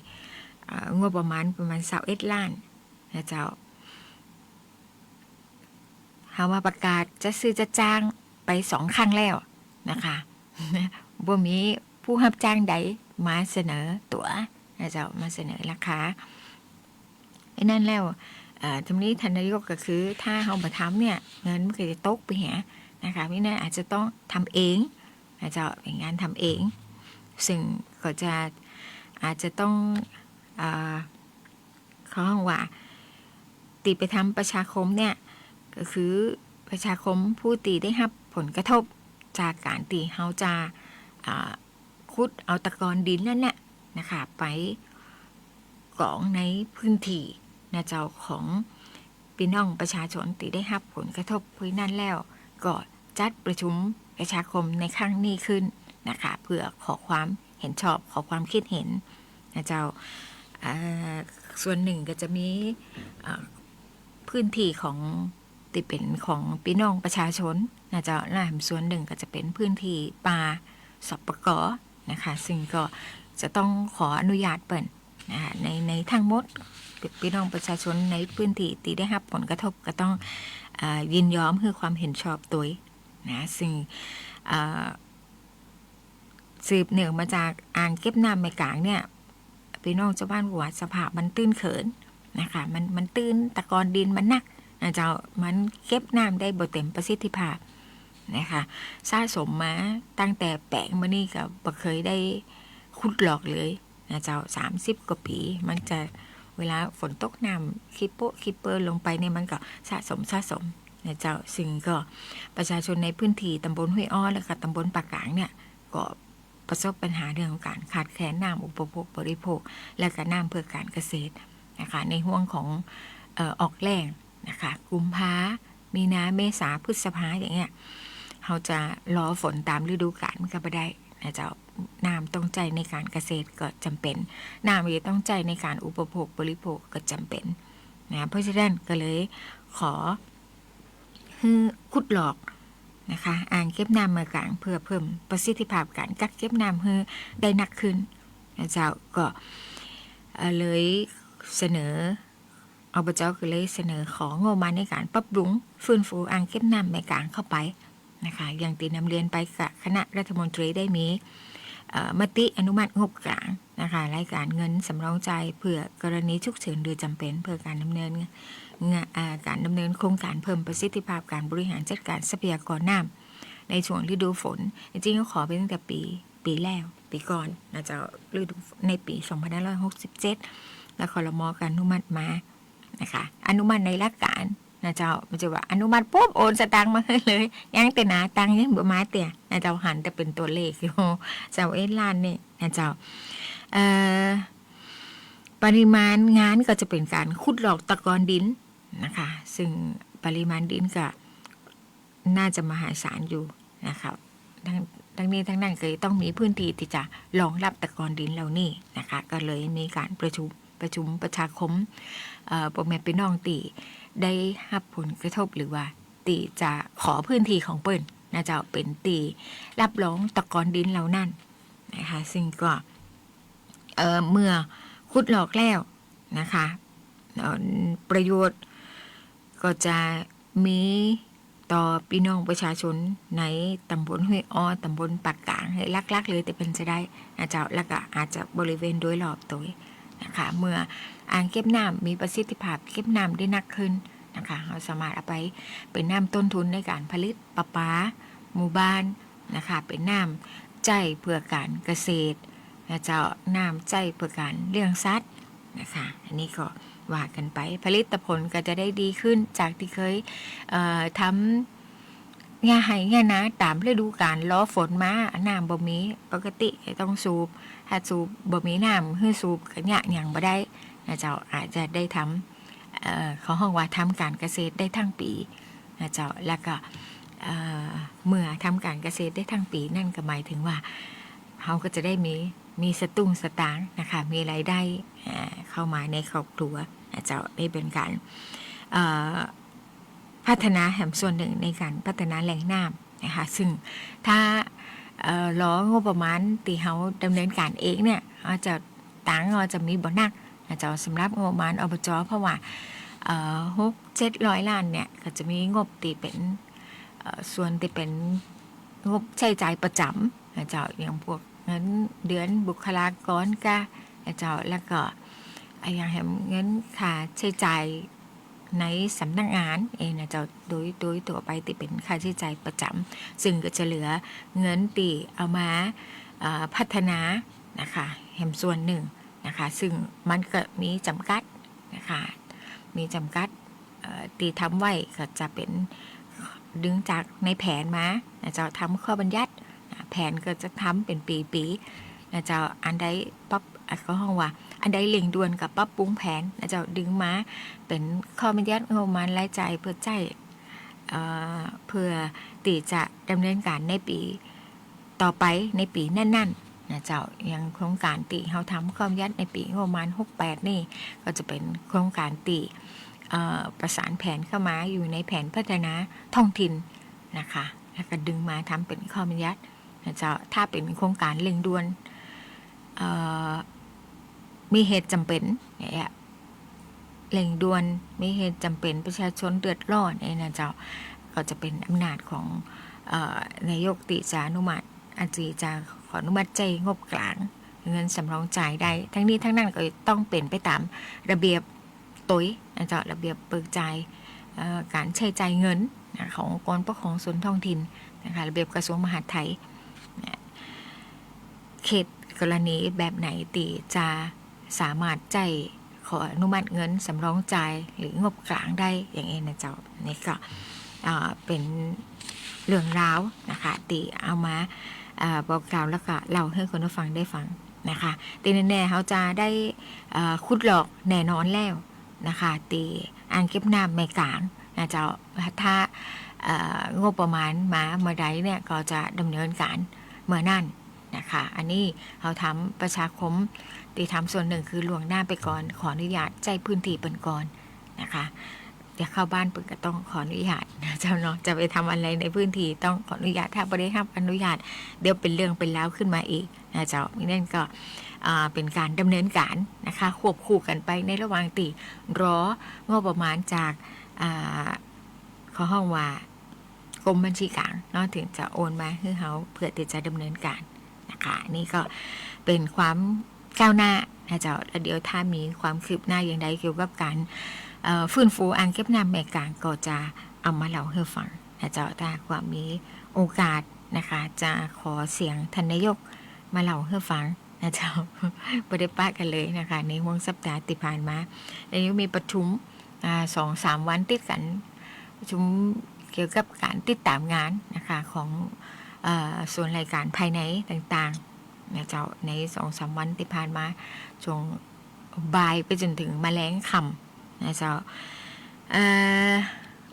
Speaker 8: งบประมาณ21 ล้านนะเจ้าเอามาประกาศจะซื้อจะจ้างไป2 ครั้งแล้วนะคะบ่มีผู้รับจ้างใดมาเสนอตั๋วนะเจ้ามาเสนอราคาไอ้นั่นแล้วทีนี้ท่านนายกก็คือถ้าเขามาทำเนี่ยเงินมันก็จะตกไปหานะคะพี่นั่นอาจจะต้องทำเองนะเจ้าเป็นงานทำเองซึ่งก็จะอาจจะต้องเขาว่าตีไปทำประชาคมเนี่ยก็คือประชาคมผู้ตีได้รับผลกระทบจากการตีเขาจะขุดเอาตะกอนดินนั่นแหละนะคะไปกองในพื้นที่นะเจ้าของพี่น้องประชาชนที่ได้รับผลกระทบพื้นนั่นแล้วก็จัดประชุมประชาคมในครั้งนี้ขึ้นนะคะเพื่อขอความเห็นชอบขอความคิดเห็นนะเจ้าส่วนหนึ่งก็จะมีพื้นที่ของที่เป็นของพี่น้องประชาชนนะเจ้าและส่วนหนึ่งก็จะเป็นพื้นที่ป่าสปก.นะคะซึ่งก็จะต้องขออนุญาตเปิดนะคะในทั้งหมดพี่น้องประชาชนในพื้นที่ที่ได้รับผลกระทบก็ต้องยินยอมให้ความเห็นชอบตัวนะซึ่ง สืบเนื่องมาจากอ่างเก็บน้ำแม่กลางเนี่ยพี่น้องชาวบ้านบอกว่าสภาพมันตื้นเขินนะคะมันตื้นตะกอนดินมันหนักนะเจ้ามันเก็บน้ำได้บ่เต็มประสิทธิภาพนะคะสะสมมาตั้งแต่แปลงมานี่ก็บ่เคยได้ขุดหลอกเลยนะเจ้า30 กว่าปีมันจะเวลาฝนตกน้ำคิปเปอร์ลงไปเนี่ยมันก็สะสมนะเจ้าซึ่งก็ประชาชนในพื้นที่ตำบลห้วยอ้อและก็ตำบลปากกลางเนี่ยก็ประสบปัญหาเรื่องของการขาดแคลนน้ำอุปโภคบริโภคและก็น้ำเพื่อการเกษตรนะคะในห่วงของออกแล้งนะคะกุมภามีนาเมษาพฤษภาอย่างเงี้ยเขาจะรอฝนตามฤดูกาลมันก็ไม่ได้นะเจ้าน้ำต้องใจในการเกษตรก็จำเป็นน้ำจะต้องใจในการอุปโภคบริโภคก็จำเป็นนะเพราะฉะนั้นก็เลยขอขุดหลอกนะคะอ่างเก็บน้ำเมื่อกลางเพื่อเพิ่มประสิทธิภาพการกักเก็บน้ำให้ได้หนักขึ้นนะเจ้าก็เลยเสนออบจ.ก็เลยเสนอของงบประมาณในการปรับปรุงฟื้นฟูอ่างเก็บน้ำแม่กลางเข้าไปนะคะอย่างที่นำเรียนไปกับคณะรัฐมนตรีได้มีมติอนุมัติงบกลางนะคะรายการเงินสำรองจ่ายเพื่อกรณีฉุกเฉินโดยจำเป็นเพื่อการดำเนินโครงการเพิ่มประสิทธิภาพการบริหารจัดการทรัพยากรน้ำในช่วงฤดูฝนจริงๆก็ขอไปตั้งแต่ปีแล้วปีก่อนนะจะฤดูในปี2567แล้วครม.การอนุมัติมานะคะอนุมัติในหลักการนะเจ้ามันจะว่าอนุมัติปุ๊บโอนสตางค์มาให้เลยยังแต่หนาตังค์ยังบ่มาเตี่ยนะเจ้าหันแต่เป็นตัวเลขอยู่เจ้าล้านนี่นะเจ้าปริมาณงานก็จะเป็นการขุดหลอกตะกอนดินนะคะซึ่งปริมาณดินก็น่าจะมหาศาลอยู่นะคะทั้งนี้ทั้งนั้นก็ต้องมีพื้นที่ที่จะรองรับตะกอนดินเหล่านี้นะคะก็เลยมีการประชุมประชาคมพ่อแม่พี่น้องตีได้รับผลกระทบหรือว่าตีจะขอพื้นที่ของเปิ้นนะเจ้าเป็นตีรับรองตะกอนดินเหล่านั้นนะคะซึ่งก็เมื่อขุดหลอกแล้วนะคะประโยชน์ก็จะมีต่อพี่น้องประชาชนในตำบลห้วยอ้อตำบลปากกลางลักๆเลยแต่เป็นจะได้นะเจ้าแล้วก็อาจจะบริเวณโดยรอบตัวนะคะเมื่ออ่างเก็บน้ำมีประสิทธิภาพเก็บน้ำได้หนักขึ้นนะคะเราสามารถเอาไปเป็นน้ำต้นทุนในการผลิตประปาหมู่บ้านนะคะเป็นน้ำใจเพื่อการเกษตรนะเจ้าน้ำใจเพื่อการเลี้ยงสัตว์นะคะอันนี้ก็ว่ากันไปผลิตผลก็จะได้ดีขึ้นจากที่เคยทำงาไห้งานะตามฤดูกาลล้อฝนมาน้ำบ่มีปกติต้องสูบถ้าสูบบ่มีน้ำให้สูบก็อย่างบ่ได้นะเจ้าอาจจะได้ทำเขาห้องว่าทำการเกษตรได้ทั้งปีนะเจ้าแล้วก็เมื่อทำการเกษตรได้ทั้งปีนั่นก็หมายถึงว่าเขาก็จะได้มีสตุ้งสตางค์นะคะมีรายได้เข้ามาในครอบครัวนะเจ้าได้เป็นการพัฒนาแห่งส่วนหนึ่งในการพัฒนาแหล่งน้ำนะคะซึ่งถ้าล้องบประมาณตีเขาดำเนินการเองเนี่ยอาจจะตังค์จะมีบ่นักนะเจ้าสำหรับงบประมาณอบจ.เพราะว่า600-700 ล้านเนี่ยก็จะมีงบตีเป็นส่วนที่เป็นงบใช้จ่ายประจำนะเจ้าอย่างพวกเงินเดือนบุคลากรก็นะเจ้าแล้วก็อย่างเงินค่าใช้จ่ายในสำนักงานเองนะเจ้าโดยตัวไปที่เป็นค่าใช้จ่ายประจำซึ่งก็จะเหลือเงินตีเอามาพัฒนานะคะแห่งส่วนหนึ่งนะคะซึ่งมันก็มีจำกัดนะคะมีจำกัดตีทำไว้ก็จะเป็นดึงจากในแผนมานะเจ้าทำข้อบัญญัติแผนก็จะทำเป็นปีๆนะเจ้าอันใดปั๊บก็ห้องว่าอันใดเร่งด่วนกับปรับปรุงแผนนะเจ้าดึงมาเป็นข้อบัญญัติงบประมาณรายจ่ายเพื่อจ่ายเพื่อตีจะดำเนินการในปีต่อไปในปีนั่นๆนะเจ้าอย่างโครงการตีเขาทำข้อบัญญัติในปีงบประมาณ68นี่ก็จะเป็นโครงการตีประสานแผนเข้ามาอยู่ในแผนพัฒนาท้องถิ่นนะคะแล้วก็ดึงมาทำเป็นข้อบัญญัตินะเจ้าถ้าเป็นโครงการเร่งด่วนมีเหตุจำเป็นเนี่ยเร่งด่วนมีเหตุจำเป็นประชาชนเดือดร้อนนะเจ้าก็จะเป็นอำนาจของ นายกติจะอนุมัติอาจจะขออนุมัติใจงบกลางเงินสำรองจ่ายได้ทั้งนี้ทั้งนั้นก็ต้องเป็นไปตามระเบียบตุ้ยนะเจ้าระเบียบเบิกจ่ายการใช้จ่ายเงินขององค์กรปกครองส่วนท้องถิ่นนะคะระเบียบกระทรวงมหาดไทยเขตกรณีแบบไหนตีจะสามารถจ่ายขออนุมัติเงินสำรองจ่ายหรืองบกลางได้อย่างเองนะเจ้านี่ก็เป็นเรื่องราวนะคะตีเอามาบอกกล่าวแล้วก็เล่าให้คนฟังได้ฟังนะคะตีแน่ๆเขาจะได้คุดหลอกแน่นอนแล้วนะคะตีอ่างเก็บน้ำแม่กลางนะเจ้าถ้างบประมาณมาเมื่อใดเนี่ยก็จะดำเนินการเมื่อนั่นนะคะอันนี้เขาทำประชาคมตีทำส่วนหนึ่งคือล่วงหน้าไปก่อนขออนุญาตใจพื้นที่เป็นก่อนนะคะเดี๋ยวเข้าบ้านเปิดก็ต้องขออนุญาตนะเจ้าเนาะจะไปทำอะไรในพื้นที่ต้องขออนุญาตถ้าไม่ได้รับอนุญาตเดี๋ยวเป็นเรื่องเป็นราวขึ้นมาอีกนะเจ้านั่นก็เป็นการดำเนินการนะคะควบคู่กันไปในระหว่างตีรองบประมาณจากขอห้องว่ากรมบัญชีกลางเนาะถึงจะโอนมาให้เขาเพื่อที่จะดำเนินการนะคะนี่ก็เป็นความก้าวหน้านะเจ้าแล้วเดี๋ยวถ้ามีความคืบหน้าอย่างใดเกี่ยวกับการฟื้นฟูอ่างเก็บน้ำแม่กลางก็จะเอามาเล่าให้ฟังนะเจ้าถ้าความมีโอกาสนะคะจะขอเสียงท่านนายกมาเล่าให้ฟังนะเจ้าไม่ได้ป้ากันเลยนะคะในวงสัปดาห์ที่ผ่านมานายกมีประชุม2-3 วันติดกันประชุมเกี่ยวกับการติดตามงานนะคะของส่วนรายการภายในต่างๆนะเจ้าใน 2-3 วันที่ผ่านมาช่วงบ่ายไปจนถึงแมลงค่ำนะเจ้า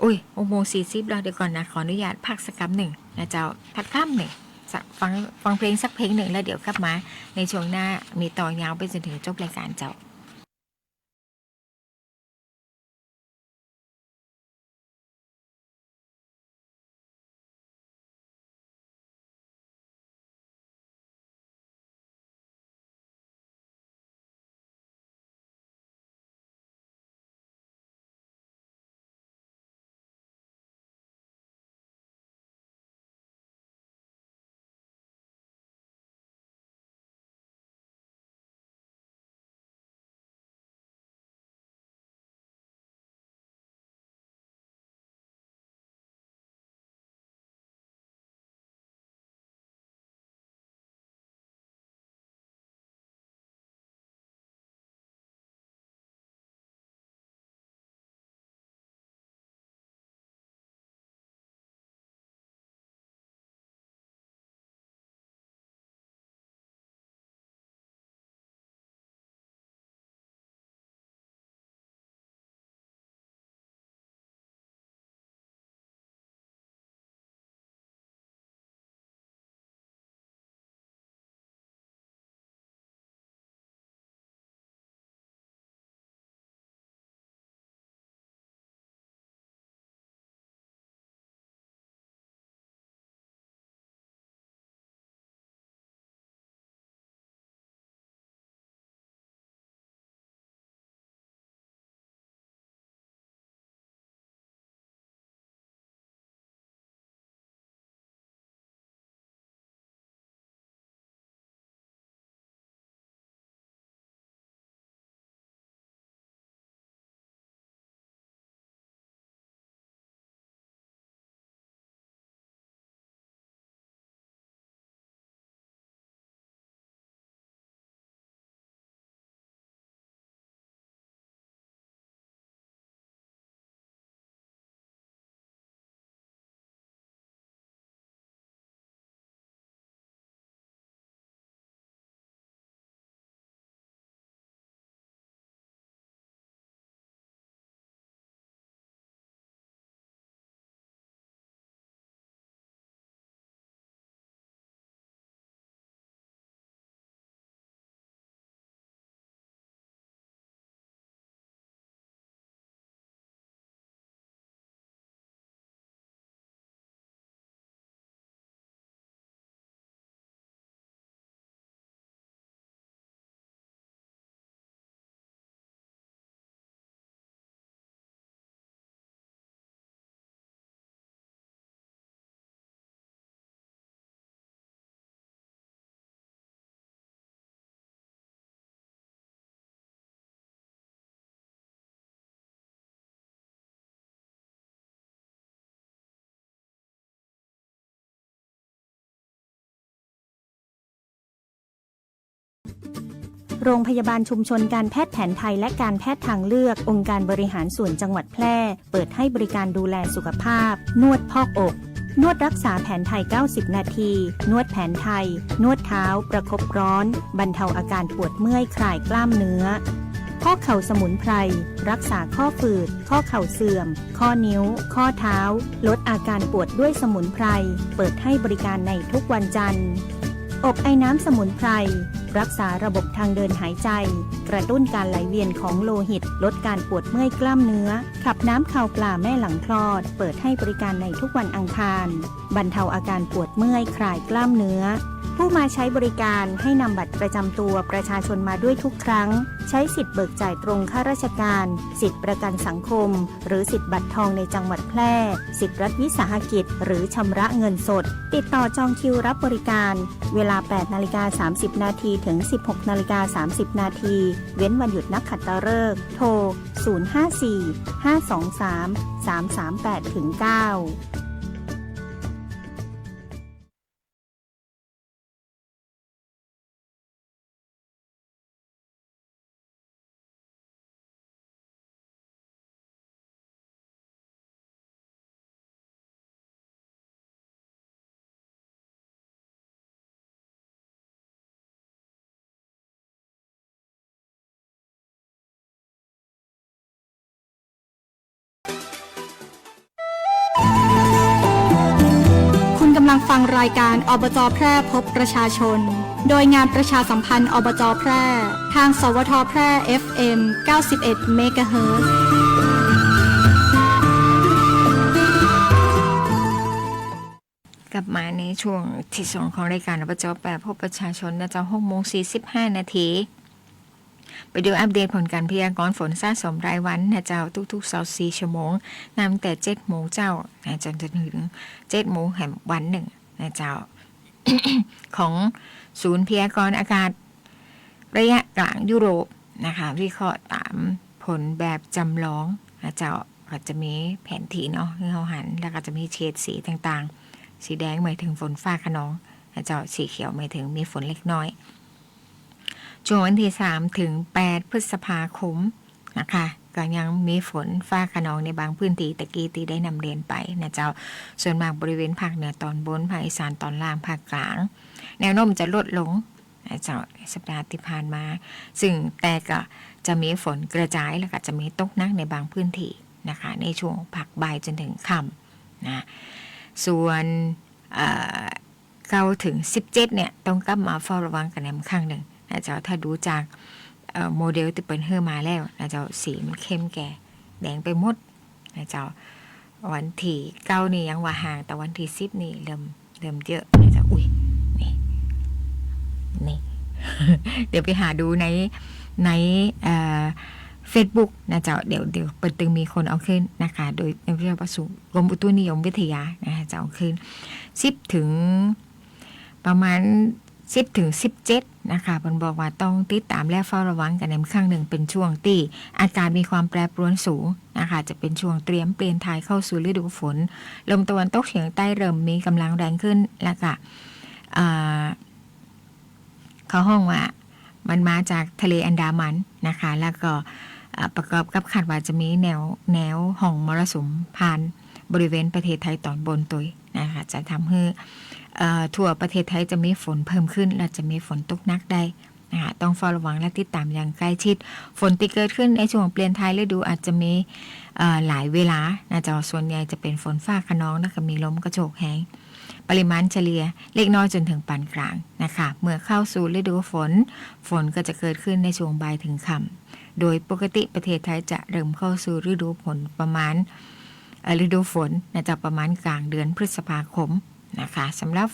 Speaker 8: 6:40แล้วเดี๋ยวก่อนนะขออนุญาตพักสักคำหนึ่งนะเจ้าพักค่ำหนึ่งฟังเพลงสักเพลงหนึ่งแล้วเดี๋ยวกลับมาในช่วงหน้ามีต่อยาวไปจนถึงจบรายการเจ้า
Speaker 3: โรงพยาบาลชุมชนการแพทย์แผนไทยและการแพทย์ทางเลือกองค์การบริหารส่วนจังหวัดแพร่เปิดให้บริการดูแลสุขภาพนวดพอกอกนวดรักษาแผนไทย90นาทีนวดแผนไทยนวดเท้าประคบร้อนบรรเทาอาการปวดเมื่อยคลายกล้ามเนื้อข้อเข่าสมุนไพรรักษาข้อฝืดข้อเข่าเสื่อมข้อนิ้วข้อเท้าลดอาการปวดด้วยสมุนไพรเปิดให้บริการในทุกวันจันทร์อบไอน้ำสมุนไพรรักษาระบบทางเดินหายใจกระตุ้นการไหลเวียนของโลหิตลดการปวดเมื่อยกล้ามเนื้อขับน้ำข่าวปลาแม่หลังคลอดเปิดให้บริการในทุกวันอังคารบรรเทาอาการปวดเมื่อยคลายกล้ามเนื้อผู้มาใช้บริการให้นำบัตรประจำตัวประชาชนมาด้วยทุกครั้งใช้สิทธิ์เบิกจ่ายตรงข้าราชการสิทธิ์ประกันสังคมหรือสิทธิ์บัตรทองในจังหวัดแพร่สิทธิ์รัฐวิสาหกิจหรือชำระเงินสดติดต่อจองคิวรับบริการเวลา 8:30 นาทีถึง 16:30 นาทีเว้นวันหยุดนักขัตฤกษ์โทร 054-523-338-9
Speaker 9: กำลังฟังรายการอบจ.แพร่พบประชาชนโดยงานประชาสัมพันธ์อบจ.แพร่ทางสวท.แพร่ FM 91 เมกะเฮิรตซ์
Speaker 8: กลับมาในช่วงที่สองของรายการอบจ.แปดพบประชาชนนะเจ้า6:45 นาทีไปดูอัปเดตผลการพยากรณ์ฝนสะสมรายวันนะเจ้าทุกๆ24ชั่วโมงนำแต่7โมงเจ้านะจนถึง7โมงแห่งวันหนึ่งนะเจ้า ของศูนย์พยากรณ์อากาศระยะกลางยุโรปนะคะวิเคราะห์ตามผลแบบจำลองนะเจ้าก็จะมีแผนที่เนาะที่เขาหันแล้วก็จะมีเฉดสีต่างๆสีแดงหมายถึงฝนฟ้าคะนองนะเจ้าสีเขียวหมายถึงมีฝนเล็กน้อยช่วงวันที่3ถึง8พฤษภาคมนะคะก็ยังมีฝนฟ้าคะนองในบางพื้นที่ตะกี้ที่ได้นำเรียนไปนะเจ้าส่วนมากบริเวณภาคเหนือตอนบนภาคอีสานตอนล่างภาคกลางแนวโน้มจะลดลงนะเจ้าสัปดาห์ที่ผ่านมาซึ่งแต่ก็จะมีฝนกระจายแล้วก็จะมีตกหนักในบางพื้นที่นะคะในช่วงภาคบ่ายจนถึงค่ำนะส่วน9ถึง17เนี่ยต้องกลับมาเฝ้าระวังกันในครั้งหนึ่งนะเจ้าถ้าดูจากโมเดลที่เปิดเฮือมาแล้วนะเจ้าสีมันเข้มแก่แดงไปหมดนะเจ้าวันที่9นี่ยังว่าห่างแต่วันที่10นี่เริ่มเยอะนะเจ้าอุ้ยนี่ เดี๋ยวไปหาดูในFacebook นะเจ้าเดี๋ยวเปิดตึงมีคนเอาขึ้นนะคะโดยในวิทยาประสุกรมอุตุนิยมวิทยานะจะเอาขึ้น10ถึงประมาณ10ถึง17นะคะผมบอกว่าต้องติดตามและเฝ้าระวังกันในครั้งหนึ่งเป็นช่วงที่อากาศมีความแปรปรวนสูงนะคะจะเป็นช่วงเตรียมเปลี่ยนถ่ายเข้าสู่ฤดูฝนลมตะวันตกเฉียงใต้เริ่มมีกำลังแรงขึ้นแล้วก็เขาห้องว่ามันมาจากทะเลอันดามันนะคะแล้วก็ประกอบกับคาดว่าจะมีแนวห่องมรสุมผ่านบริเวณประเทศไทยตอนบนตัวนะคะจะทำให้ทั่วประเทศไทยจะมีฝนเพิ่มขึ้นและจะมีฝนตกหนักได้นะคะต้องเฝ้าระวังและติดตามอย่างใกล้ชิดฝนที่เกิดขึ้นในช่วงเปลี่ยนถ่ายฤดูอาจจะมีหลายเวลานะจ๊ะส่วนใหญ่จะเป็นฝนฟ้าคะนองแล้วก็มีลมกระโชกแห้งปริมาณเฉลี่ยเล็กน้อยจนถึงปานกลางนะคะเมื่อเข้าสู่ฤดูฝนก็จะเกิดขึ้นในช่วงบ่ายถึงค่ำโดยปกติประเทศไทยจะเริ่มเข้าสู่ฤดูฝนประมาณฤดูฝนนะจ๊ะประมาณกลางเดือนพฤษภาคมนะคะสำหรับ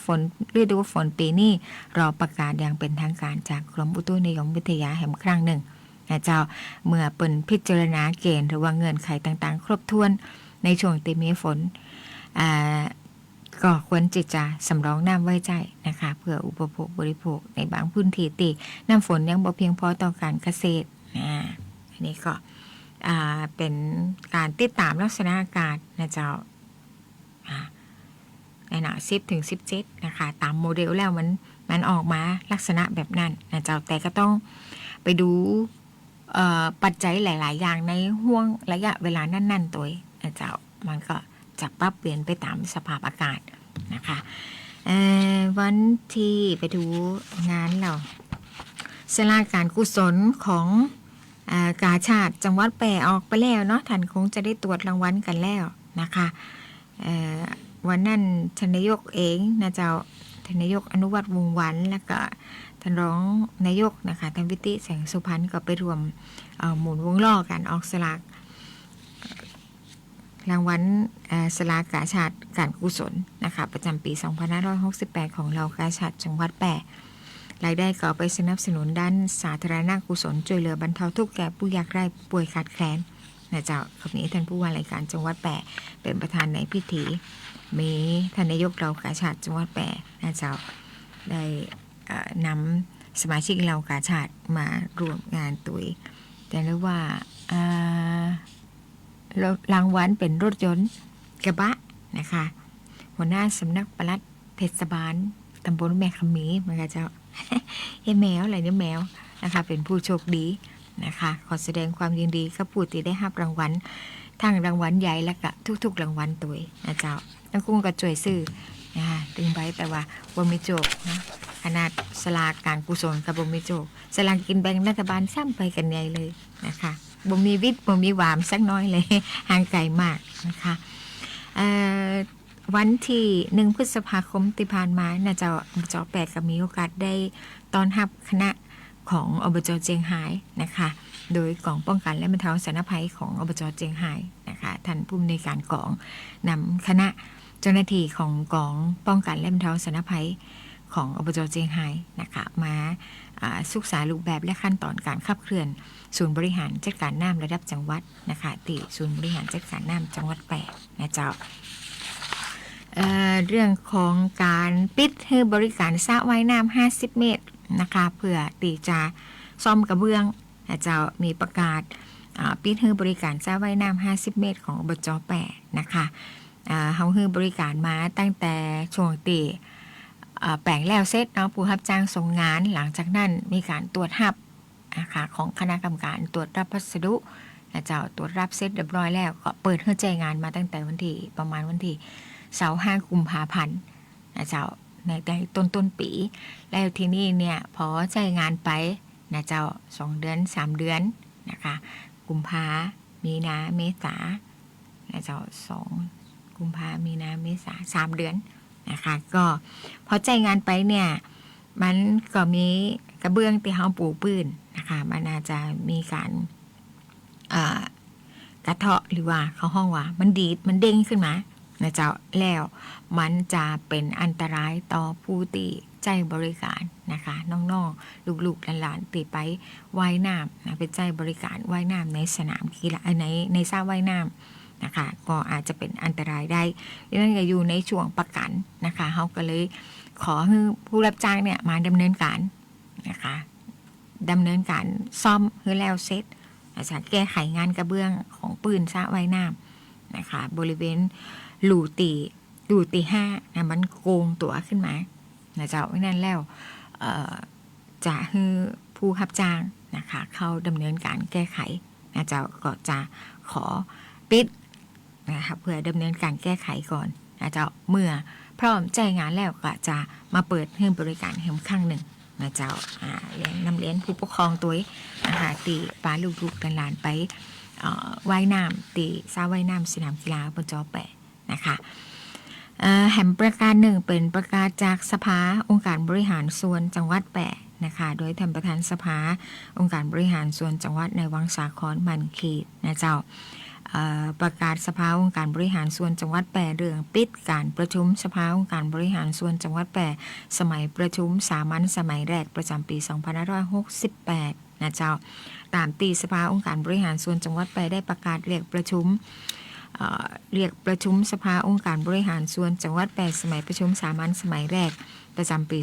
Speaker 8: ฤดูฝนปีนี้รอประกาศอย่างเป็นทางการจากกรมอุตุนิยมวิทยาแห่งครั้งหนึ่งนะเจ้าเมื่อเป็นพิจารณาเกณฑ์หรือว่าเงื่อนไขต่างๆครบถ้วนในช่วงที่มีฝนก็ควรจะสำรองน้ำไว้ใจนะคะเพื่ออุปโภคบริโภคในบางพื้นที่ที่น้ำฝนยังบ่เพียงพอต่อการเกษตรอันนี้ก็เป็นการติดตามลักษณะอากาศนะเจ้าในหน้า10ถึง17นะคะตามโมเดลแล้วมัน มันออกมาลักษณะแบบนั้นนะเจ้าแต่ก็ต้องไปดูปัจจัยหลายๆอย่างในห่วงระยะเวลานั้นๆตัวนะเจ้ามันก็จะปรับเปลี่ยนไปตามสภาพอากาศนะคะวันที่ไปดูงานเราศาลาการกุศลของกาชาติจังหวัดแปรออกไปแล้วเนาะท่านคงจะได้ตรวจรางวัลกันแล้วนะคะวันนั้นท่านนายกเองนะเจ้าท่านนายกอนุวัฒน์วงศ์วรรณแล้วก็ท่านรองนายกนะคะท่านวิติแสงสุพรรณก็ไปรวมหมุนวงล้อการออกสลากรางวัลสลากกาชาติการกุศลนะคะประจำปี 2568 ของเรากาชาติจังหวัดแปรรายได้ก็ไปสนับสนุนด้านสาธารณกุศลช่วยเหลือบรรเทาทุกข์แก่ผู้ยากไร้ป่วยขาดแคลนนะเจ้าคำนี้ท่านผู้ว่าราชการจังหวัดแปรเป็นประธานในพิธีมีท่านนายกเรากาชาติจังหวัดแปรนะเจ้าได้นำสมาชิกเรากาชาติมารวมงานตุยแต่เรียกว่ารางวัลเป็นรถยนต์กระบะนะคะหัวหน้าสำนักปลัดเทศบาลตำบลแม่ขมีมันก็จะเฮ้แมวอะไรเนี่ยแมวนะคะเป็นผู้โชคดีนะคะขอแสดงความยินดีกับผู้ที่ได้รับรางวัลทั้งรางวัลใหญ่และก็ทุกๆรางวัลตัวนะเจ้าทั้งกุ้งก็ช่วยซื้อนะคะตึงใบแต่ว่าบ่มีโจกนะขนาดสลากการกุศลกับบ่มีโจกสลากกินแบ่งรัฐบาลซ้ำไปกันใหญ่เลยนะคะบ่มีวิทย์บ่มีหวามสักน้อยเลยห่างไกลมากนะคะวันที่1 พฤษภาคมที่ผ่านมานะเจ้าอบจแปดก็มีโอกาสได้ต้อนรับคณะของอบจเจียงไฮ้นะคะโดยกองป้องกันและบรรเทาสาธารณภัยของอบจเจียงไฮ้นะคะท่านผู้อำนวยการกองนำคณะเจ้าหน้าที่ของกองป้องกันและบรรเทาสาธารณภัยของอบจเจียงไฮ้นะคะมาศึกษารูปแบบและขั้นตอนการขับเคลื่อนศูนย์บริหารจัดการน้ำระดับจังหวัดนะคะที่ศูนย์บริหารจัดการน้ำจังหวัดแปดนะเจ้าเรื่องของการปิดให้บริการสระว่ายน้ำ50 เมตรนะคะเพื่อตีจะซ่อมกระเบื้องนะเจ้ามีประกาศปิดให้บริการสระว่ายน้ำ50 เมตรของอบจแปดนะคะเขาให้บริการมาตั้งแต่ช่วงตีแปลงแล้วเสร็จเนาะผู้รับจ้างส่งงานหลังจากนั้นมีการตรวจรับนะคะของคณะกรรมการตรวจรับพัสดุนะเจ้าตรวจรับเสร็จเรียบร้อยแล้วก็เปิดให้ใจงานมาตั้งแต่วันที่ประมาณวันที่25 กุมภาพันธ์นะเจ้าในต้นปีแล้วที่นี่เนี่ยพอใจงานไปนะเจ้า2 เดือน 3 เดือนนะคะกุมภามีนาเมษานะเจ้า2 กุมภามีนาเมษา3 เดือนนะคะก็พอใจงานไปเนี่ยมันก็มีกระเบื้องที่เฮาปูพื้นนะคะมันอาจจะมีการกระเทาะหรือว่าเขาห้องว่ามันดีดมันเด้งขึ้นมานะเจ้าแล้วมันจะเป็นอันตรายต่อผู้ที่ใจบริการนะคะน้องๆลูกๆหลานๆที่ไปว่ายน้ำนะไปใจบริการว่ายน้ำในสนามกีฬาในสระว่ายน้ำนะคะก็อาจจะเป็นอันตรายได้ดังนั้นก็อยู่ในช่วงประกันนะคะเขาก็เลยขอให้ผู้รับจ้างเนี่ยมาดำเนินการนะคะดำเนินการซ่อมให้แล้วเสร็จอาจจะแก้ไขงานกระเบื้องของปืนสระว่ายน้ำนะคะบริเวณหลู่ตี5นะมันโกงตัวขึ้นมานะเจ้าเพราะนั้นแล้วจะให้ผู้รับจ้างนะคะเข้าดำเนินการแก้ไขนะเจ้าก็จะขอปิดนะคะเพื่อดำเนินการแก้ไขก่อนนะเจ้าเมื่อพร้อมใจงานแล้วก็จะมาเปิดให้บริการให้ครั้งหนึ่งนะเจ้านำเลี้ยงผู้ปกครองตัวนะคะตีปลาลูกๆหลานไปว่ายน้ำตีสระว่ายน้ำสนามกีฬาบนจอแปะนะคะแห่งประกาศหนึ่งเป็นประกาศจากสภาองค์การบริหารส่วนจังหวัดแปะนะคะโดยท่านประธานสภาองค์การบริหารส่วนจังหวัดในวังสาครมันขีดนะเจ้าประกาศสภาองค์การบริหารส่วนจังหวัดแปะเรื่องปิดการประชุมสภาองค์การบริหารส่วนจังหวัดแปะสมัยประชุมสามัญสมัยแรกประจำปี 2568นะเจ้าตามตีสภาองค์การบริหารส่วนจังหวัดแปะได้ประกาศเรียกประชุมสภาองค์การบริหารส่วนจังหวัดแปะสมัยประชุมสามัญสมัยแรก ประจำปี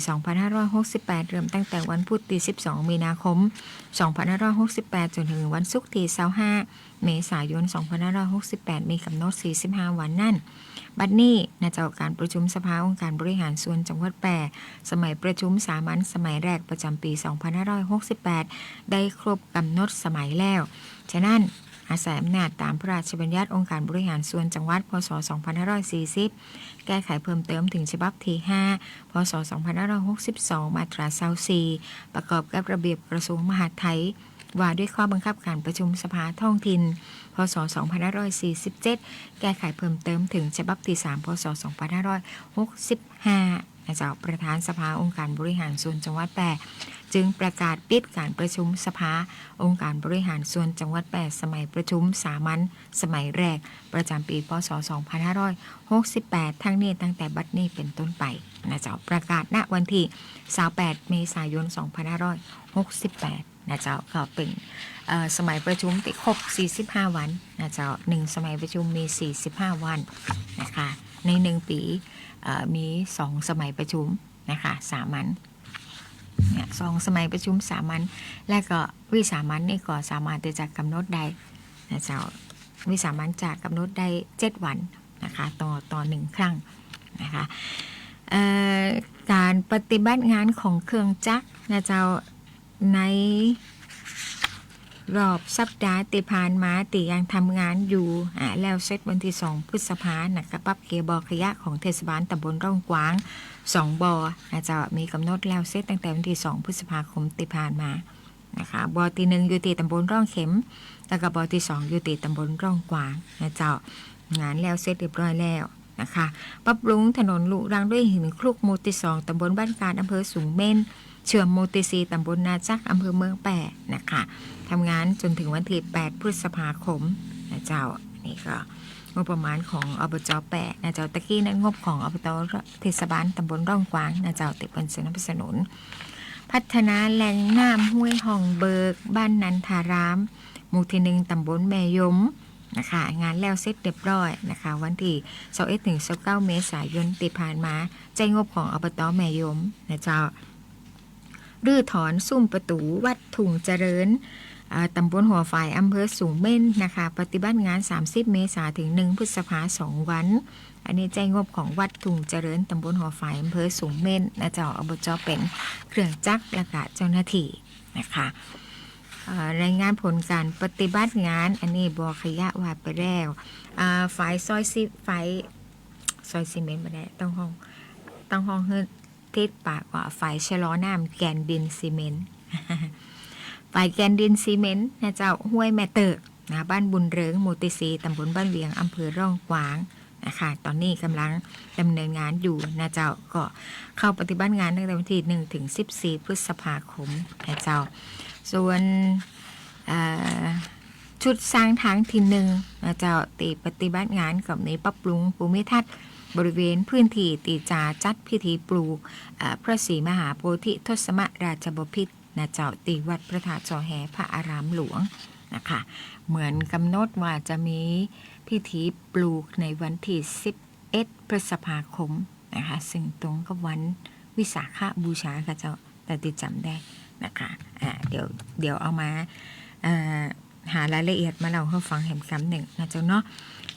Speaker 8: 2568 เริ่มตั้งแต่วันพุธที่ 12 มีนาคม 2568 จนถึงวันศุกร์ที่ 25 เมษายน 2568 มีกำหนด 45 วันนั่นบัดนี้นะเจ้าการประชุมสภาองค์การบริหารส่วนจังหวัดแปรสมัยประชุมสามัญสมัยแรกประจำปี 2568 ได้ครบกำหนดสมัยแล้วฉะนั้นอาศัยอำนาจตามพระราชบัญญัติองค์การบริหารส่วนจังหวัดพ.ศ. 2540 แก้ไขเพิ่มเติมถึงฉบับที่ 5 พ.ศ. 2562 มาตรา 24 ประกอบกับระเบียบกระทรวงมหาดไทยว่าด้วยข้อบังคับการประชุมสภาท้องถิ่น พ.ศ. 2547 แก้ไขเพิ่มเติมถึงฉบับที่ 3 พ.ศ. 2565 นะเจ้าประธานสภาองค์การบริหารส่วนจังหวัดแปรจึงประกาศปิดการประชุมสภาองค์การบริหารส่วนจังหวัดแปรสมัยประชุมสามัญสมัยแรกประจำปีพ.ศ. 2568 ทั้งนี้ตั้งแต่บัดนี้เป็นต้นไปนะเจ้าประกาศณวันที่ 28 เมษายน 2568 นะเจ้าก็เป็นสมัยประชุมติดครบ 45 วันนะเจ้า1สมัยประชุมมี 45 วันนะคะใน1ปีมี2สมัยประชุมนะคะสามัญเนี่ย2สมัยประชุมสามัญและก็วิสามัญนี่ก็สามารถจะกำหนดได้นะเจ้าวิสามัญจะกำหนดได้7วันนะคะต่อ1ครั้งนะคะการปฏิบัติงานของเครื่องจักรนะเจ้าในรอบสัปดาห์ที่ผ่านมาตียังทำงานอยู่แล้วเสร็จวันที่2พฤษภาคมนะกระปับเกบอขยะของเทศบาลตำบลร่องกวาง2บ่อนะจะมีกำหนดแล้วเสร็จตั้งแต่วันที่2พฤษภาคมที่ผ่านมานะคะบ่อที่1อยู่ที่ตำบลร่องเข็มแล้วก็บ่อที่2อยู่ที่ตำบลร่องกวางนะเจ้างานแล้วเสร็จเรียบร้อยแล้วนะคะปรับปรุงถนนลุรังด้วยหินคลุกหมู่ที่2ตำบลบ้านการอำเภอสูงเม่นเชื่อมหมู่ที่4ตำบลนาจักอำเภอเมืองแปะนะคะทำงานจนถึงวันที่8พฤษภาคมนะเจ้านี่ก็งบประมาณของอบจ.แปะนะเจ้าตะกี้นั้นงบของอบต.เทศบาลตำบลร่องกวางนะเจ้าติดเป็นสนับสนุนพัฒนาแหล่งน้ำห้วยห่องเบิกบ้านนันทารามหมู่ที่1ตำบลแม่ยมนะคะงานแล้วเสร็จเรียบร้อยนะคะวันที่21ถึง29เมษายนที่ผ่านมาใจงบของอบต.แม่ยมนะเจ้ารื้อถอนซุ้มประตูวัดถุงเจริญตำบลหัวฝ่ายอำเภอสูงเม่นนะคะปฏิบัติงาน30เมษายนถึง1พฤษภาคม2วันอันนี้ใจงบของวัดถุงเจริญตำบลหัวฝ่ายอำเภอสูงเม่นนะเจ้าอบจ.เป็นเครื่องจักรและก็เจ้าหน้าที่นะคะรายงานผลการปฏิบัติงานอันนี้บ่อขยะวาดไปแล้วฝ่ายซอยซีเมนต์มาได้ต้องห้องเฮือทิศปากว่าฝ่ายชะลอน้ำแกนดินซีเมนต์ ฝ่ายแกนดินซีเมนต์นะเจ้าห้วยแม่เตอนะบ้านบุญเริงหมู่ที่4ตำบลบ้านเวียงอำเภอร่องกวางนะคะตอนนี้กำลังดำเนินงานอยู่นะเจ้าก็เข้าปฏิบัติงานตั้งแต่วันที่1ถึง14พฤษภาคมนะเจ้าส่วนชุดสร้างทางที่1นะเจ้าตีปฏิบัติงานกับในปรับปรุงภูมิทัศน์บริเวณพื้นที่ตีจาจัดพิธีปลูกพระศรีมหาโพธิทศมราชบพิตรนะเจ้าตีวัดพระธาตุจอแหพระอารามหลวงนะคะเหมือนกำหนดว่าจะมีพิธีปลูกในวันที่11พฤษภาคมนะคะซึ่งตรงกับวันวิสาขบูชาค่ะเจ้าแต่ติดจำได้นะคะเดี๋ยวเอามาหารายละเอียดมาเล่าให้ฟังแหมคำหนึ่งนะเจ้าเนาะ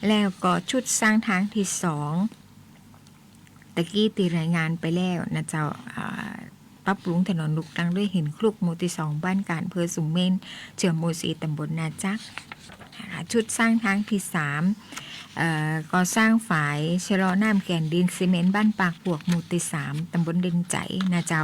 Speaker 8: แล้วก็ชุดสร้างทางที่2ตะกี้ตีรายงานไปแล้วนะเจ้าปรับปรุงถนนลูกรังด้วยหินคลุกหมู่ที่2บ้านการอำเภอสูงเม่นเชื่อมหมู่4ตำบลนาจักชุดสร้างทางที่3ก่อสร้างฝายชะลอน้ำแกนดินซีเมนต์บ้านปากปวกหมู่ที่3ตำบลเด่นใจนะเจ้า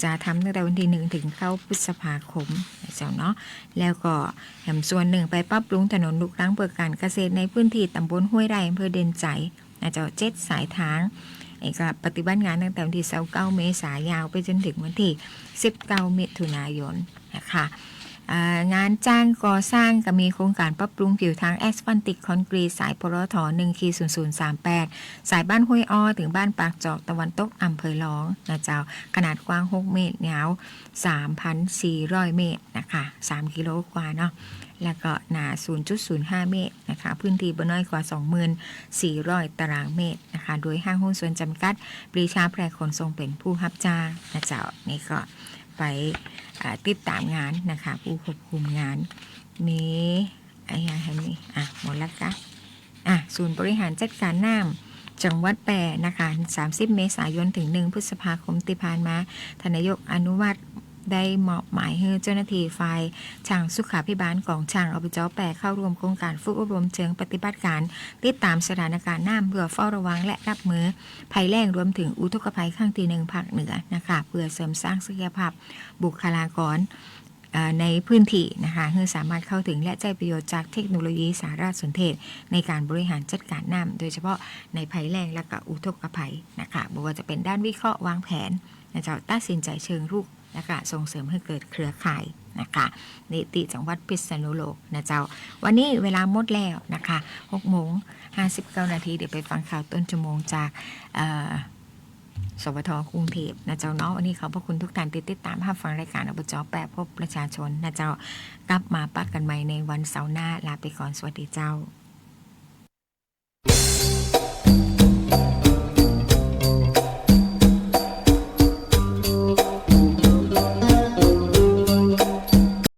Speaker 8: จะทำตั้งแต่วันที่1ถึง9พฤษภาคมนะเจ้าเนาะแล้วก็แหมส่วนหนึ่งไปปรับปรุงถนนลูกรังเพื่อการเกษตรในพื้นที่ตำบลห้วยไร่อำเภอเด่นใจนะเจ้า7สายทางก็ปฏิบัติงานตั้งแต่วันที่29เมษายนไปจนถึงวันที่19มิถุนายนนะคะงานจ้างก่อสร้างก็มีโครงการปรับปรุงผิวทางแอสฟัลติกคอนกรีตสายปตท. 1-0038 สายบ้านห้วยอ้อถึงบ้านปากจอกตะวันตกอำเภอหลองนะเจ้าขนาดกว้าง6เมตรยาว 3,400 เมตรนะคะ3กิโลกว่าเนาะ แล้วก็หนา 0.05 เมตรนะคะพื้นที่บ่น้อยกว่า 24,000 ตารางเมตรนะคะโดยห้างหุ้นส่วนจำกัดปรีชาแพร่ขนส่งเป็นผู้รับจ้างนะเจ้านี่ก็ไปติดตามงานนะคะผู้ควบคุมงานนี้อะไรนี่หมดแล้วค่ะศูนย์บริหารจัดการน้ำจังหวัดแปรนะคะ30 เมษายนถึง 1 พฤษภาคมที่ผ่านมาทานนายกอนุมัติได้มอบหมายให้เจ้าหน้าที่ฝ่ายช่างสุขาภิบาลของช่างอบจ.แปรเข้าร่วมโครงการฝึกอบรมเชิงปฏิบัติการติดตามสถานการณ์น้ำเพื่อเฝ้าระวังและรับมือภัยแล้งรวมถึงอุทกภัยข้างที่ 1 ภาคเหนือนะคะเพื่อเสริมสร้างศักยภาพบุคลากรในพื้นที่นะคะเพื่อสามารถเข้าถึงและใช้ประโยชน์จากเทคโนโลยีสารสนเทศในการบริหารจัดการน้ำโดยเฉพาะในภัยแล้งและก็อุทกภัยนะคะบอกว่าจะเป็นด้านวิเคราะห์วางแผนนะเจ้าตัดสินใจเชิงรุกและก็ส่งเสริมให้เกิดเครือข่ายนะคะนิติจังหวัดพิษณุโลกนะเจ้าวันนี้เวลาหมดแล้วนะคะ6:59 นาทีเดี๋ยวไปฟังข่าวต้นชั่วโมงจากสวท.กรุงเทพนะเจ้าเนาะวันนี้ขอบพระคุณทุกท่านที่ติดตามรับฟังรายการอบจ.แปรพบประชาชนนะเจ้ากลับมาปักกันใหม่ในวันเสาร์หน้าลาไปก่อนสวัสดีเจ้า